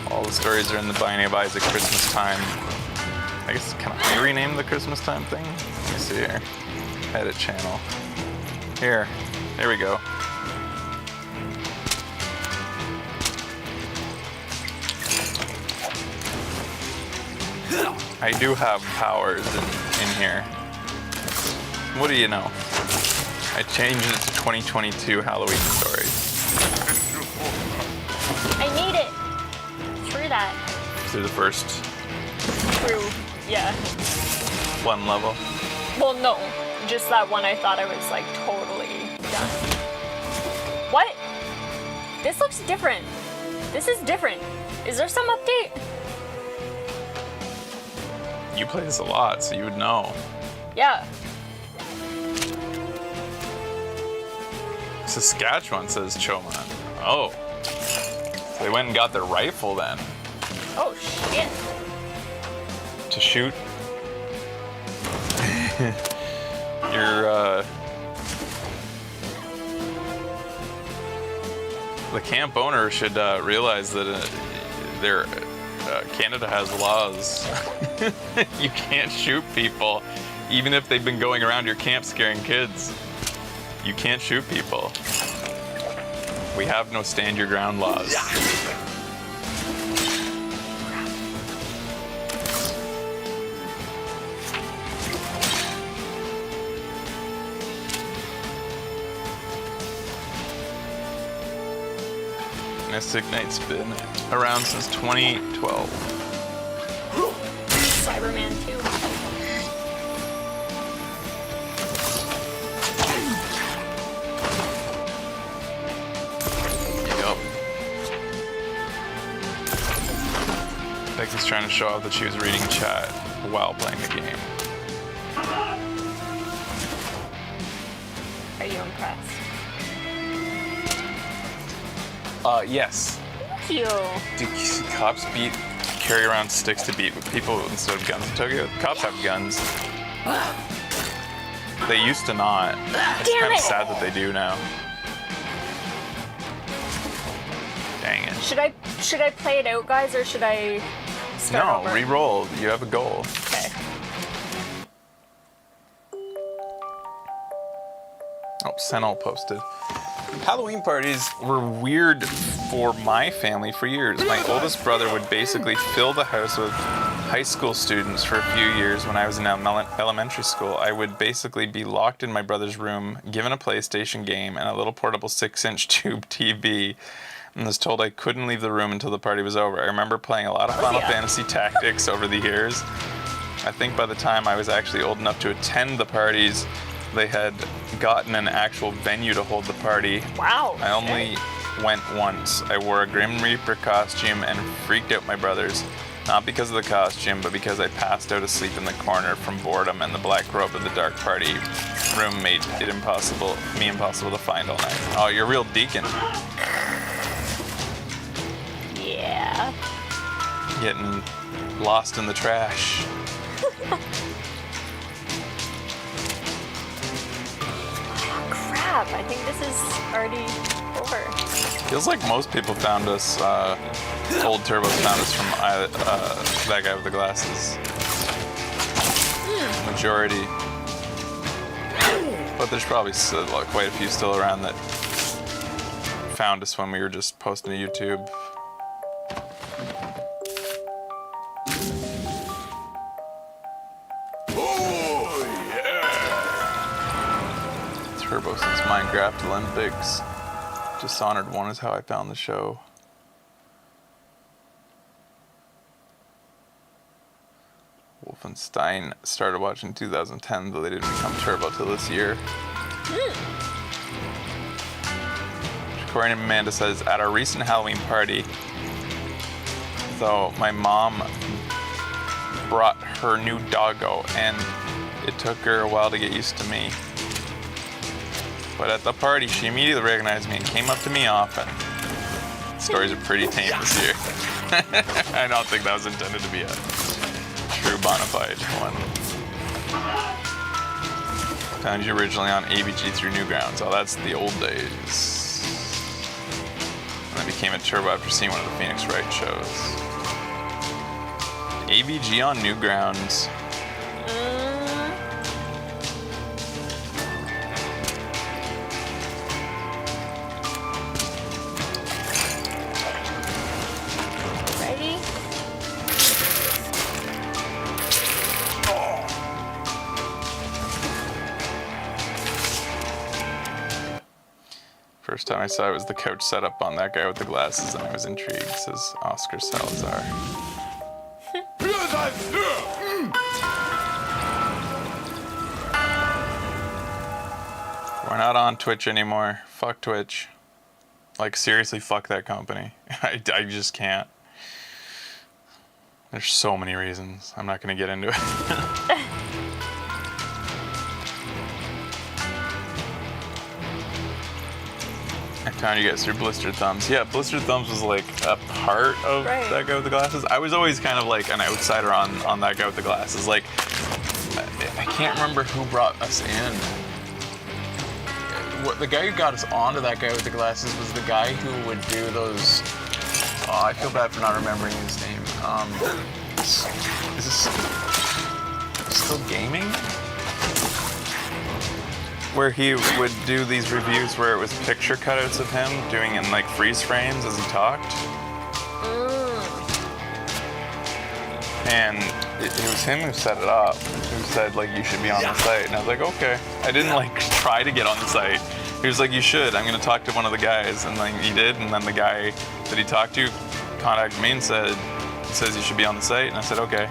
All the stories are in the Binding of Isaac Christmas time. I guess can I rename the Christmas time thing? Let me see here. Edit channel. Here we go. I do have powers in here. What do you know? I changed it to 2022 Halloween stories. I need it. Through that. Through the first Through, yeah. one level. Well, no. Just that one I thought I was like totally done. What? This looks different. This is different. Is there some update? You play this a lot, so you would know. Yeah. Saskatchewan says Choman. Oh. So they went and got their rifle then Oh, shit. to shoot. Your the camp owner should realize that Canada has laws. You can't shoot people, even if they've been going around your camp scaring kids. You can't shoot people. We have no stand your ground laws. Mystic Knight's been around since 2012. Cyberman 2. Yup. Becky's trying to show off that she was reading chat while playing the game. Are you impressed? Yes. Thank you. Do cops carry around sticks to beat people instead of guns in Tokyo? Cops have guns. They used to not. It's Damn kind of it. sad that they do now. Dang it. Should I play it out, guys, or should I start No, over? re-roll. You have a goal. Okay. Oh, Senel posted. Halloween parties were weird for my family for years. My oldest brother would basically fill the house with high school students for a few years. When I was in elementary school, I would basically be locked in my brother's room, given a PlayStation game and a little portable 6-inch tube TV, and was told I couldn't leave the room until the party was over. I remember playing a lot of Final Fantasy Tactics over the years. I think by the time I was actually old enough to attend the parties, they had gotten an actual venue to hold the party. Wow. I only went once. I wore a Grim Reaper costume and freaked out my brothers. Not because of the costume, but because I passed out asleep in the corner from boredom, and the black robe of the dark party room made it impossible to find all night. Oh, you're a real deacon. Yeah. Getting lost in the trash. Crap, I think this is already over. Feels like most people found us, old Turbos found us from that guy with the glasses. Majority. But there's probably still, quite a few still around that found us when we were just posting to YouTube. Turbo since Minecraft Olympics. Dishonored 1 is how I found the show. Wolfenstein started watching in 2010, though they didn't become Turbo till this year. Corey and Amanda says, at our recent Halloween party, though my mom brought her new doggo, and it took her a while to get used to me. But at the party, she immediately recognized me and came up to me often. Stories are pretty tame this year. I don't think that was intended to be a true bona fide one. Found you originally on ABG through Newgrounds. Oh, that's the old days. And I became a Turbo after seeing one of the Phoenix Wright shows. ABG on Newgrounds. First time I saw it was the couch set up on that guy with the glasses, and I was intrigued, says Oscar Salazar. We're not on Twitch anymore. Fuck Twitch. Like, seriously, fuck that company. I just can't. There's so many reasons. I'm not going to get into it. I found you guys through Blistered Thumbs. Yeah, Blistered Thumbs was like a part of that guy with the glasses. I was always kind of like an outsider on that guy with the glasses. Like, I can't remember who brought us in. What the guy who got us onto that guy with the glasses was the guy who would do those. Oh, I feel bad for not remembering his name. Is this still gaming? Where he would do these reviews where it was picture cutouts of him doing in like freeze frames as he talked. And it was him who set it up, who said like you should be on the site. And I was like, okay. I didn't like try to get on the site. He was like, you should. I'm gonna talk to one of the guys, and like he did. And then the guy that he talked to contacted me and says you should be on the site. And I said, okay.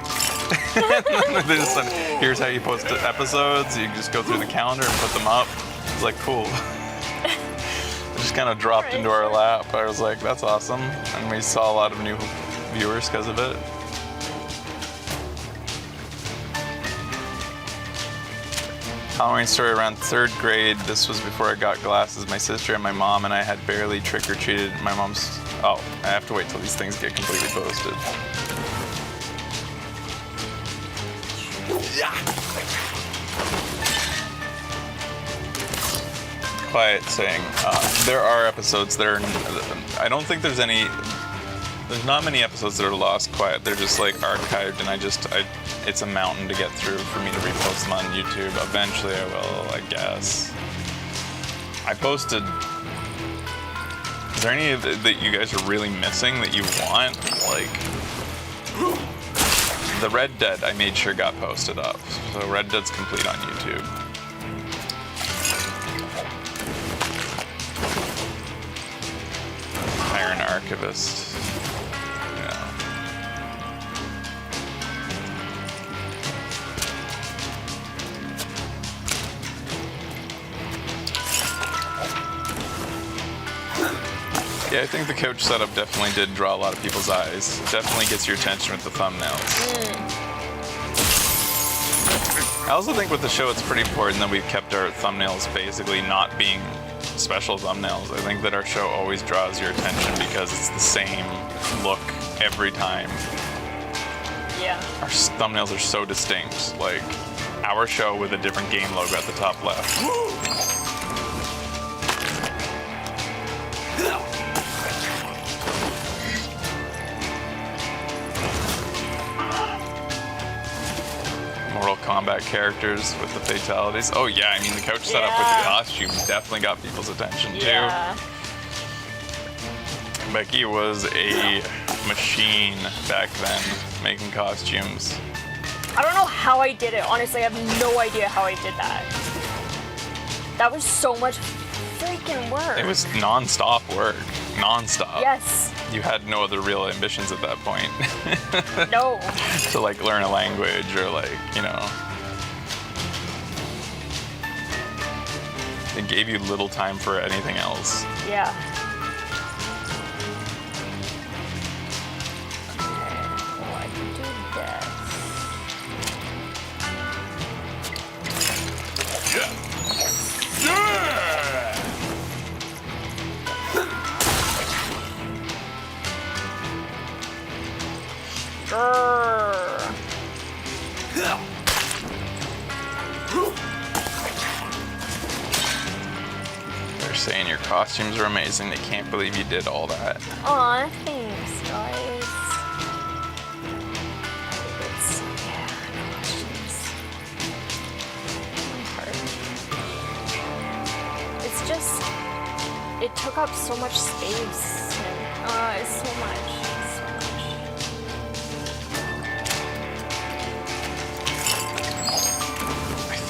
And they just said, here's how you post episodes. You just go through the calendar and put them up. It's like, cool. It just kind of dropped into our lap. I was like, that's awesome. And we saw a lot of new viewers because of it. Halloween story around 3rd grade. This was before I got glasses. My sister and my mom and I had barely trick-or-treated. My mom's... Oh, I have to wait till these things get completely posted. Quiet saying, there are episodes that are... I don't think there's any... There's not many episodes that are lost quiet. They're just like archived, and it's a mountain to get through for me to repost them on YouTube. Eventually I will, I guess. I posted... Is there any that you guys are really missing that you want? Like... The Red Dead I made sure got posted up. So Red Dead's complete on YouTube. Iron Archivist. Yeah, I think the couch setup definitely did draw a lot of people's eyes. It definitely gets your attention with the thumbnails. I also think with the show it's pretty important that we've kept our thumbnails basically not being special thumbnails. I think that our show always draws your attention because it's the same look every time. Yeah. Our thumbnails are so distinct. Like, our show with a different game logo at the top left. Mortal Kombat characters with the fatalities. Oh yeah, I mean the couch setup with the costumes definitely got people's attention too. Yeah. Becky was a machine back then making costumes. I don't know how I did it. Honestly, I have no idea how I did that. That was so much freaking work. It was non-stop work. Non-stop. Yes. You had no other real ambitions at that point. No. To like learn a language or like, you know. It gave you little time for anything else. Yeah. They're saying your costumes are amazing. They can't believe you did all that. Aw, thanks, guys. It's, it's just, it took up so much space. And, it's so much.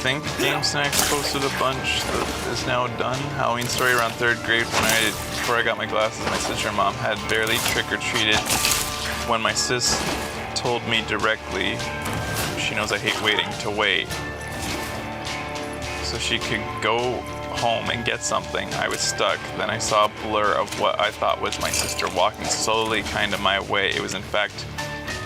think Game Snacks posted a bunch that is now done. Halloween story around 3rd grade before I got my glasses, my sister and mom had barely trick-or-treated when my sis told me directly, she knows I hate waiting, to wait. So she could go home and get something. I was stuck. Then I saw a blur of what I thought was my sister walking slowly kind of my way. It was in fact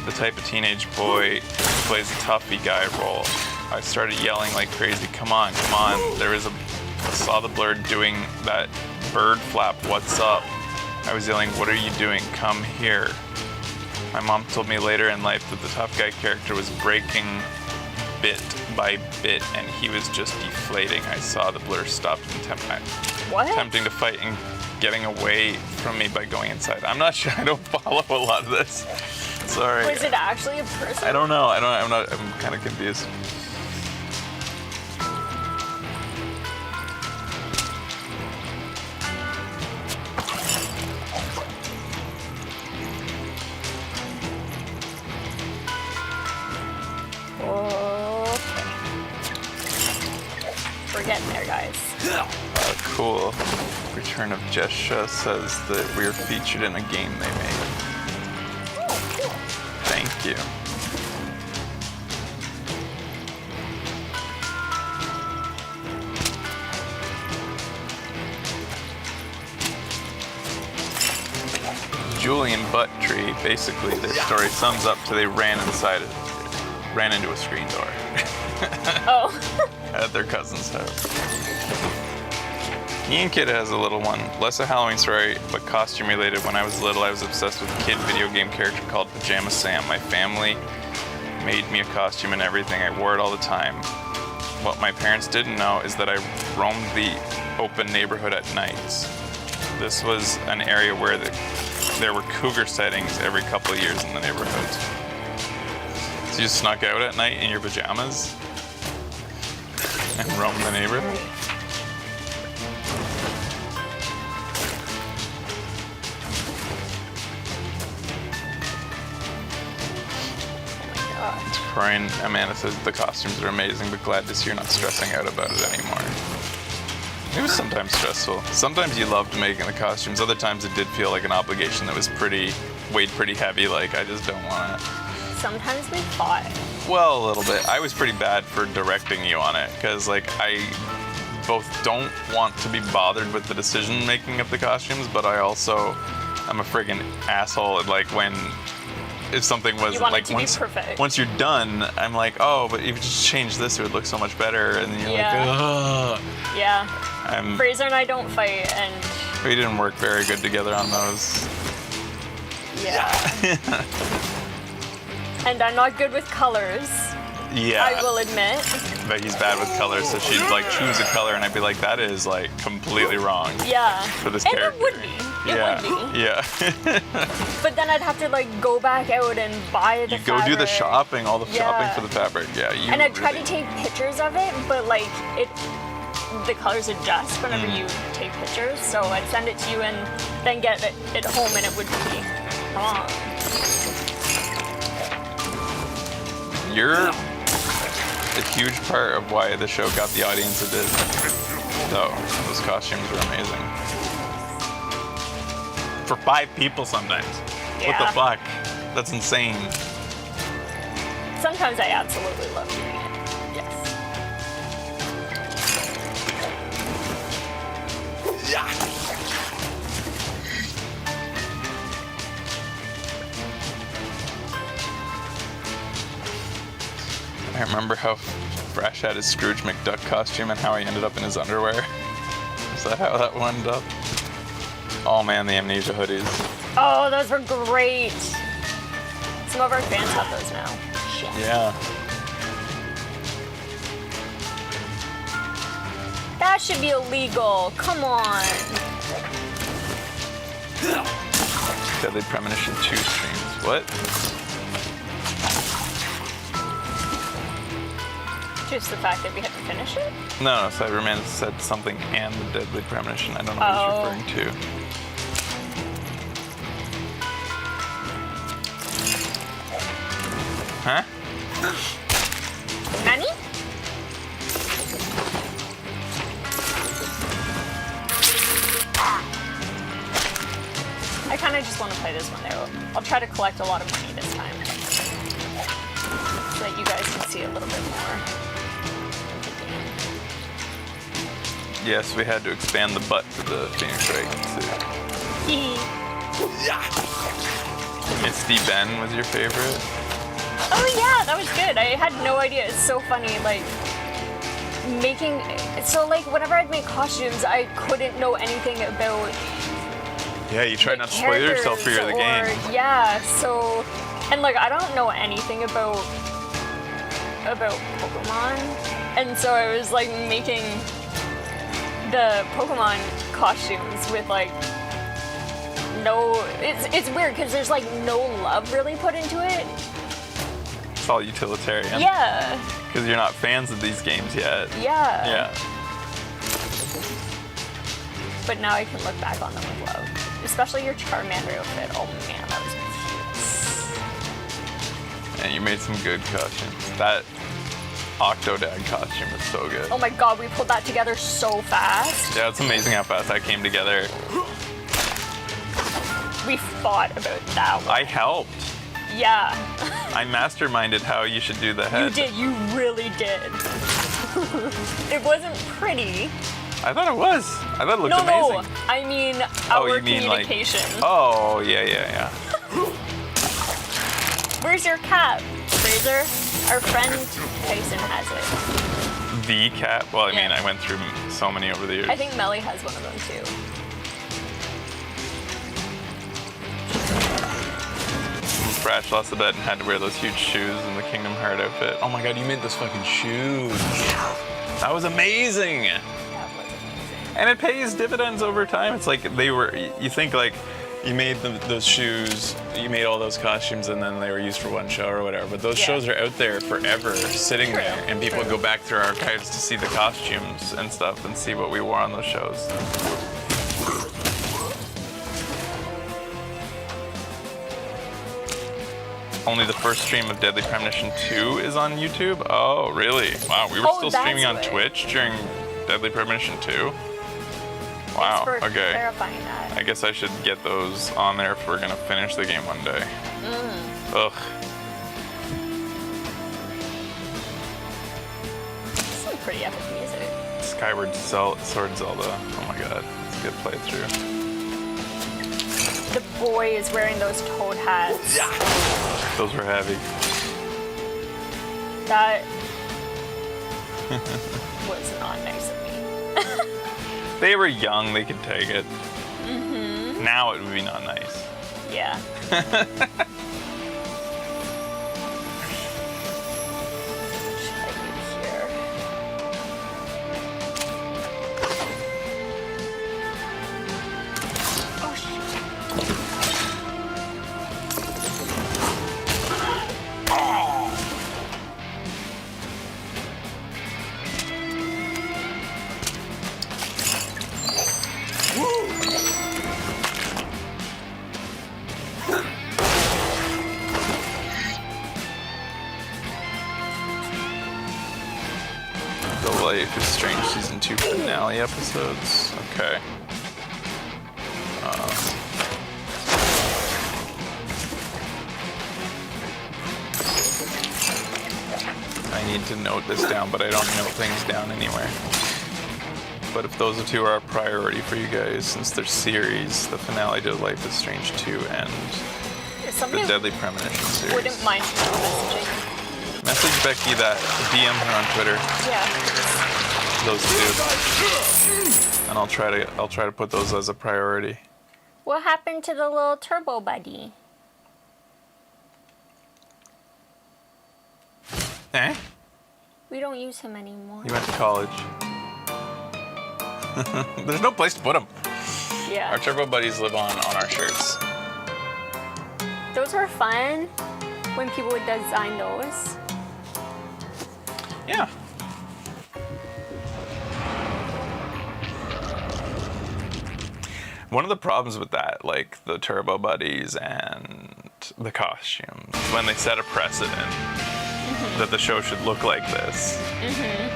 the type of teenage boy who plays a toughy guy role. I started yelling like crazy, come on, come on. I saw the blur doing that bird flap, what's up? I was yelling, what are you doing? Come here. My mom told me later in life that the tough guy character was breaking bit by bit and he was just deflating. I saw the blur stopped attempting to fight and getting away from me by going inside. I'm not sure, I don't follow a lot of this. Sorry. Was it actually a person? I don't know. I'm kind of confused. Okay. We're getting there, guys. Cool. Return of Jesha says that we are featured in a game they made. Oh, cool. Thank you. Julian Butt Tree, basically their story sums up to they ran into a screen door Oh. at their cousin's house. Ian Kid has a little one, less a Halloween story, but costume related. When I was little, I was obsessed with a kid video game character called Pajama Sam. My family made me a costume and everything. I wore it all the time. What my parents didn't know is that I roamed the open neighborhood at nights. This was an area where there were cougar sightings every couple of years in the neighborhood. So you just snuck out at night in your pajamas and roamed the neighborhood? Brian Amanda says the costumes are amazing, but glad to see you're not stressing out about it anymore. It was sometimes stressful. Sometimes you loved making the costumes. Other times it did feel like an obligation that was weighed pretty heavy. Like I just don't want to. Sometimes we fought. Well, a little bit. I was pretty bad for directing you on it because like I both don't want to be bothered with the decision making of the costumes, but I also I'm a friggin' asshole. Like if something was You want like it to be perfect. once you're done, I'm like, oh, but if you just change this, it would look so much better. And then you're Yeah. like, ugh. Yeah. I'm, Fraser and I don't fight, and we didn't work very good together on those. yeah. And I'm not good with colors, Yeah. I will admit. But he's bad with colors, so she'd like choose a color, and I'd be like, that is like completely wrong Yeah. for this And character. it would be. It Yeah. would be. Yeah. But then I'd have to like go back out and buy the You go do the fabric. shopping, all the shopping Yeah. for the fabric. Yeah. You And I try really- to take pictures of it, but like the colors adjust whenever you take pictures. So I'd send it to you and then get it home, and it would be wrong. You're a huge part of why the show got the audience it did. So those costumes were amazing. For 5 people sometimes. What Yeah. the fuck? That's insane. Sometimes I absolutely love doing it. Yes. I remember how Fresh had his Scrooge McDuck costume and how he ended up in his underwear. Is that how that wound up? Oh man, the Amnesia hoodies. Oh, those were great. Some of our fans have those now. Shit. Yeah. That should be illegal. Come on. Deadly Premonition 2 streams. What? Just the fact that we had to finish it? No, Cyberman said something and the Deadly Premonition. I don't know Oh. what he's referring to. Huh? Nani? kind of just want to play this one out. I'll try to collect a lot of money this time, so that you guys can see a little bit more. Yes, we had to expand the butt to the Phoenix Dragon too. Misty Ben was your favorite? Oh yeah, that was good. I had no idea. It's so funny, like making. So like whenever I'd make costumes, I couldn't know anything about. Yeah, you try the not to spoil yourself for the characters game. or- Yeah, so and like I don't know anything about Pokemon, and so I was like making the Pokemon costumes with like no. It's weird because there's like no love really put into it. It's all utilitarian. Yeah. Because you're not fans of these games yet. Yeah. Yeah. But now I can look back on them with love. Especially your Charmander outfit. Oh man, that was cute. And you made some good costumes. That Octodad costume was so good. Oh my god, we pulled that together so fast. Yeah, it's amazing how fast that came together. We fought about that one. I helped. Yeah. I masterminded how you should do the head. You did, you really did. It wasn't pretty. I thought it was. I thought it looked No, amazing. no. I mean Oh, our you mean like- communication. Oh, yeah. Where's your cap, Fraser? Our friend Tyson has it. The cat? Well, I mean, Yeah. I went through so many over the years. I think Melly has one of them too. Brash lost the bet and had to wear those huge shoes in the Kingdom Heart outfit. Oh my god, you made those fucking shoes. That was amazing. That was amazing. And it pays dividends over time. It's like you think like you made those shoes, you made all those costumes, and then they were used for one show or whatever. But those Yeah. shows are out there forever, sitting True, there, and people true. go back through our archives to see the costumes and stuff and see what we wore on those shows. Only the first stream of Deadly Premonition 2 is on YouTube? Oh, really? Wow, we were Oh, still that's streaming on what- Twitch during Deadly Premonition 2? Thanks Wow, for okay. clarifying that. I guess I should get those on there if we're gonna finish the game one day. Ugh. Some pretty epic music. Skyward Sword Zelda. Oh my god, it's a good playthrough. The boy is wearing those toad hats. Those were heavy. That was not nice of me. They were young, they could take it. Now it would be not nice. Yeah. Should I do here? Oh shoot. The Life is Strange Season 2 finale episodes. Okay. I need to note this down, but I don't note things down anywhere. But if those two are a priority for you guys, since they're series, the finale to Life is Strange 2 and If the somebody Deadly Premonition series. wouldn't mind messaging. Message Becky that, DM her on Twitter, Yeah. those two. And I'll try to put those as a priority. What happened to the little turbo buddy? Eh? We don't use him anymore. He went to college. There's no place to put him. Yeah. Our turbo buddies live on our shirts. Those were fun when people would design those. Yeah. One of the problems with that, like the turbo buddies and the costumes, when they set a precedent that the show should look like this.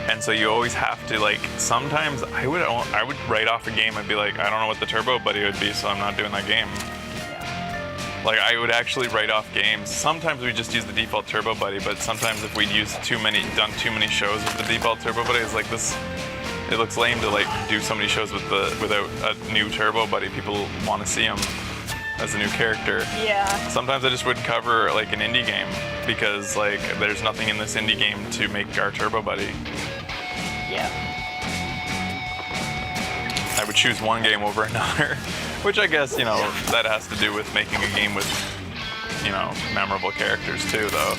And so you always have to, like, sometimes I would write off a game and be like, I don't know what the turbo buddy would be, so I'm not doing that game. Like I would actually write off games. Sometimes we just use the default Turbo Buddy, but sometimes if we'd done too many shows with the default Turbo Buddy, it's like this. It looks lame to like do so many shows without a new Turbo Buddy. People want to see him as a new character. Yeah. Sometimes I just would cover like an indie game because like there's nothing in this indie game to make our Turbo Buddy. Yeah. I would choose one game over another, which I guess, you know, that has to do with making a game with, you know, memorable characters too, though.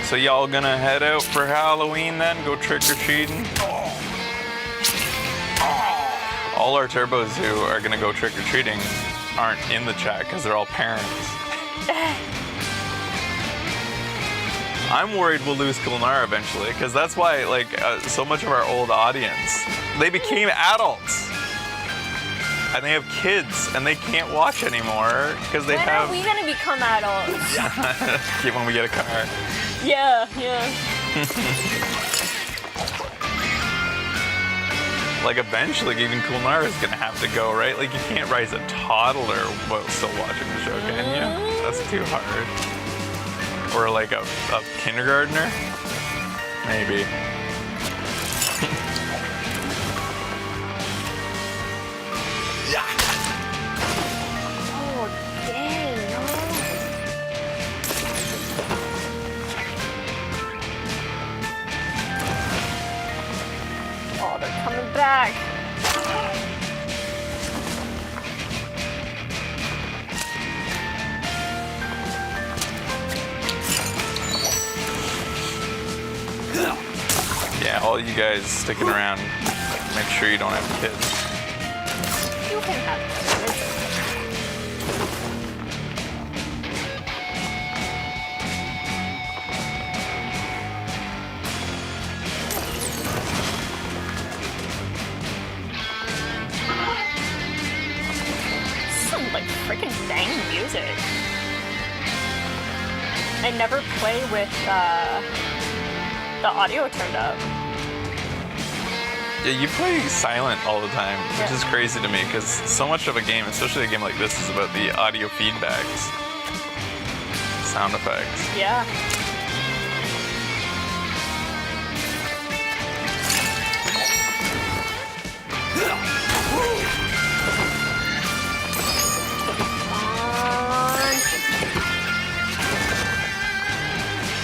So y'all gonna head out for Halloween then? Go trick-or-treating? All our turbos who are gonna go trick-or-treating aren't in the chat because they're all parents. I'm worried we'll lose Kulnar eventually, because that's why, like, so much of our old audience, they became adults. And they have kids, and they can't watch anymore, because they When have... are we gonna become adults? when we get a car. Yeah, yeah. Like, eventually, even Kulnar is gonna have to go, right? Like, you can't raise a toddler while still watching the show, can you? That's too hard. Or like a kindergartner? Maybe. Oh, dang, no. Oh, they're coming back. Yeah, all you guys sticking around, make sure you don't have kids. You can have kids. Some like freaking dang music. I never play with the audio turned up. Yeah, you play silent all the time, which is crazy to me because so much of a game, especially a game like this, is about the audio feedbacks, sound effects. Yeah.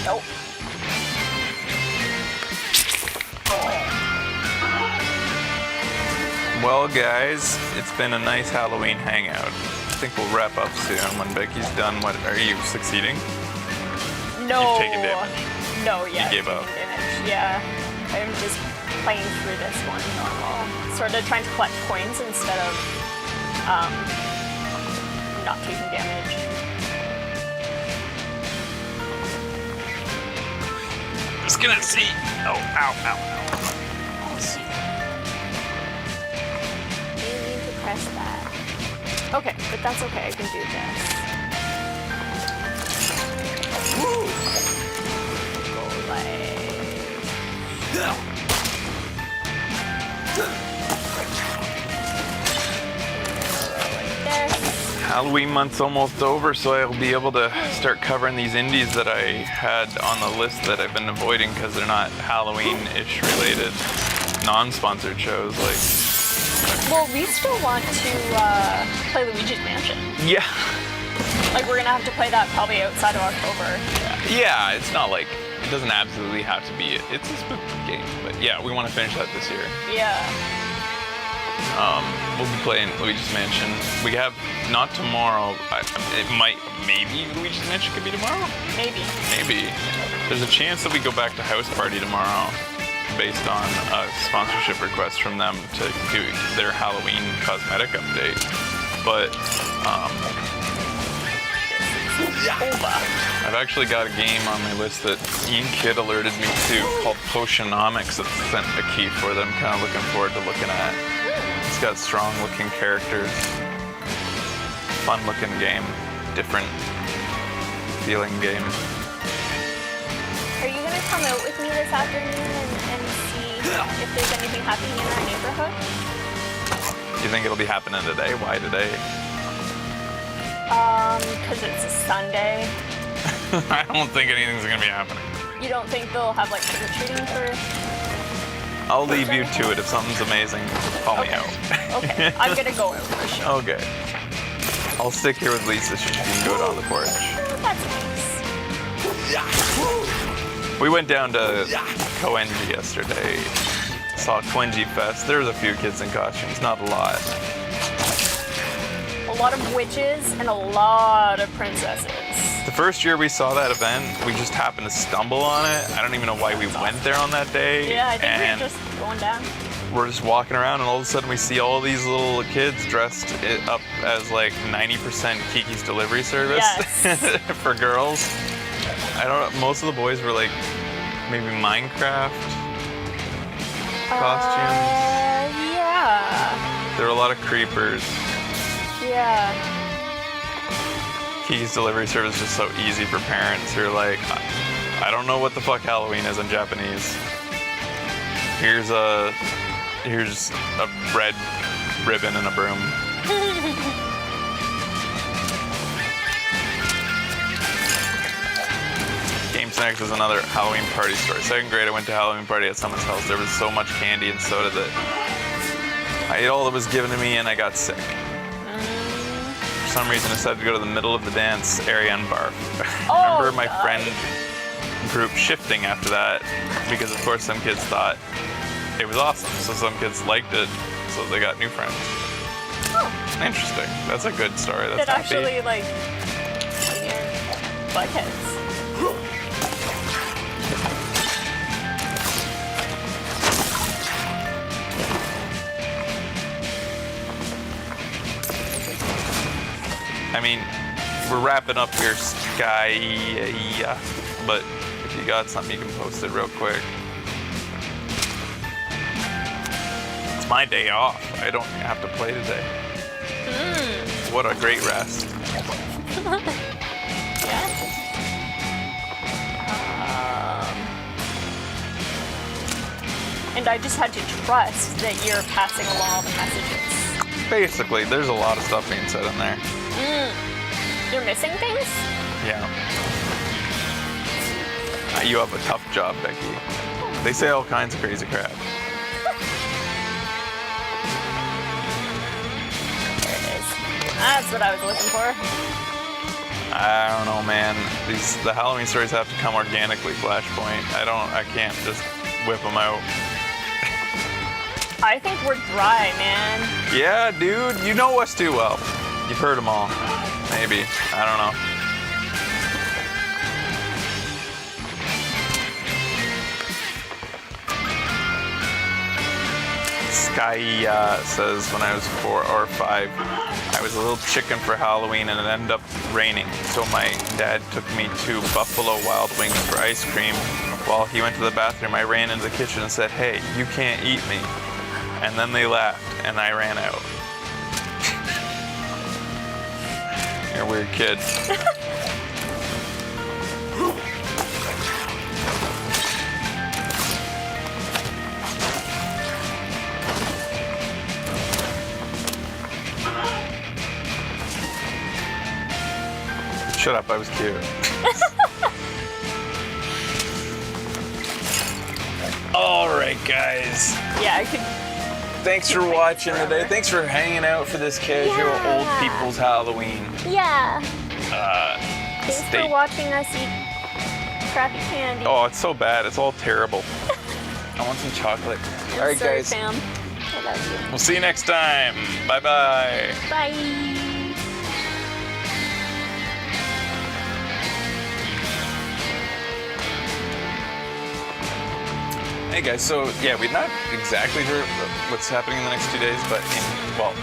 Nope. Well, guys, it's been a nice Halloween hangout. I think we'll wrap up soon when Becky's done. What are you succeeding? No. You've taken damage. No, yeah. You gave up. Damage. Yeah. I'm just playing through this one normal. Sort of trying to collect coins instead of not taking damage. Just gonna see. Oh, ow, ow, ow. You need to press that. Okay, but that's okay. I can do this. Go like this. Halloween month's almost over, so I'll be able to start covering these indies that I had on the list that I've been avoiding because they're not Halloween-ish related, non-sponsored shows. Like, Well, we still want to play Luigi's Mansion. yeah, Like, we're gonna have to play that probably outside of October. yeah, it's not like it doesn't absolutely have to be. It's a spooky game, but yeah, we want to finish that this year. Yeah. We'll be playing Luigi's Mansion. We have not tomorrow. Maybe Luigi's Mansion could be tomorrow. Maybe. Maybe. There's a chance that we go back to House Party tomorrow, based on a sponsorship request from them to do their Halloween cosmetic update. But I've actually got a game on my list that Ian Kidd alerted me to called Potionomics that sent a key for them. Kind of looking forward to looking at. It's got strong looking characters, fun looking game, different feeling game. Are you gonna come out with me this afternoon and see if there's anything happening in our neighborhood. You think it'll be happening today? Why today? Because it's a Sunday. I don't think anything's gonna be happening. You don't think they'll have like trick-or-treating for... I'll leave you to it. If something's amazing, call me out. Okay, I'm gonna go out for sure. Okay. I'll stick here with Lisa. She can go on the porch. Oh, that's nice. We went down to Coenji yesterday. Saw Quingy Fest. There was a few kids in costumes, not a lot. A lot of witches and a lot of princesses. The first year we saw that event, we just happened to stumble on it. I don't even know why we went there on that day. Yeah, I think and we were just going down. we're just walking around, and all of a sudden we see all these little kids dressed up as like 90% Kiki's Delivery Service Yes. for girls. I don't know. Most of the boys were like maybe Minecraft costumes. Yeah. There were a lot of creepers. Yeah. Kiki's Delivery Service is just so easy for parents who are like, I don't know what the fuck Halloween is in Japanese. Here's a red ribbon and a broom. Game Snacks is another Halloween party story. Second grade, I went to a Halloween party at someone's house. There was so much candy and soda that I ate all that was given to me and I got sick. For some reason, I decided to go to the middle of the dance area and barf. I remember my friend group shifting after that because, of course, some kids thought it was awesome. So some kids liked it, so they got new friends. Oh. Interesting. That's a good story. That's That happy. actually like butt heads. I mean, we're wrapping up here, Sky, but if you got something, you can post it real quick. It's my day off. I don't have to play today. What a great rest. Yeah. And I just had to trust that you're passing along all the messages. Basically, there's a lot of stuff being said in there. You're missing things? Yeah. You have a tough job, Becky. They say all kinds of crazy crap. There it is. That's what I was looking for. I don't know, man. The Halloween stories have to come organically, Flashpoint. I can't just whip them out. I think we're dry, man. Yeah, dude, you know us too well. You've heard them all. Maybe. I don't know. Sky says when I was 4 or 5, I was a little chicken for Halloween and it ended up raining. So my dad took me to Buffalo Wild Wings for ice cream. While he went to the bathroom, I ran into the kitchen and said, "Hey, you can't eat me." And then they laughed and I ran out. You're a weird kid. Shut up, I was cute. All right, guys. Yeah, I could. Thanks for watching today. Thanks for hanging out for this casual old people's Halloween. Yeah. Thanks Stay- for watching us eat crappy candy. Oh, it's so bad. It's all terrible. I want some chocolate. I'm All right, sorry, guys. fam. I love you. We'll see you next time. Bye-bye. Bye. Hey guys, so yeah, we've not exactly heard what's happening in the next 2 days, but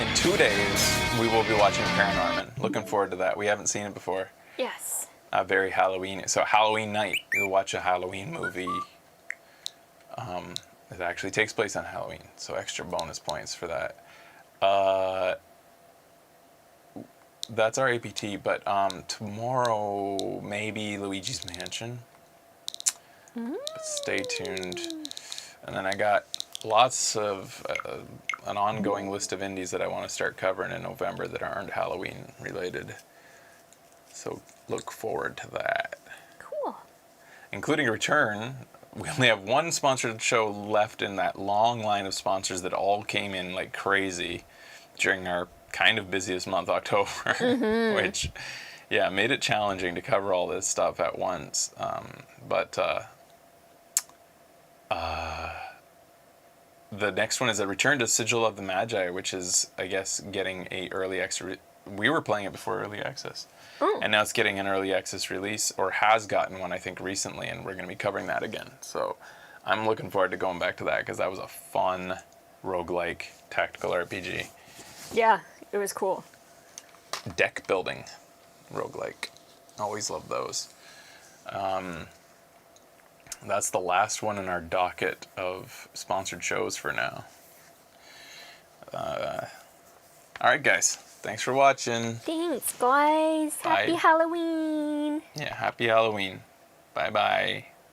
in 2 days we will be watching Paranorman. Looking forward to that. We haven't seen it before. Yes. Very Halloween. So Halloween night, you'll watch a Halloween movie. It actually takes place on Halloween, so extra bonus points for that. That's our APT, but tomorrow maybe Luigi's Mansion. But stay tuned. And then I got lots of an ongoing list of indies that I want to start covering in November that aren't Halloween related. So look forward to that. Cool. Including a return. We only have one sponsored show left in that long line of sponsors that all came in like crazy during our kind of busiest month, October, which, yeah, made it challenging to cover all this stuff at once. But the next one is a return to Sigil of the Magi, which is, I guess, getting a early access. We were playing it before early access. And now it's getting an early access release, or has gotten one, I think, recently, and we're going to be covering that again. So I'm looking forward to going back to that, because that was a fun roguelike tactical RPG. Yeah, it was cool. Deck building roguelike. Always love those. That's the last one in our docket of sponsored shows for now. All right, guys. Thanks for watching. Thanks, guys. Bye. Happy Halloween. Yeah, happy Halloween. Bye-bye.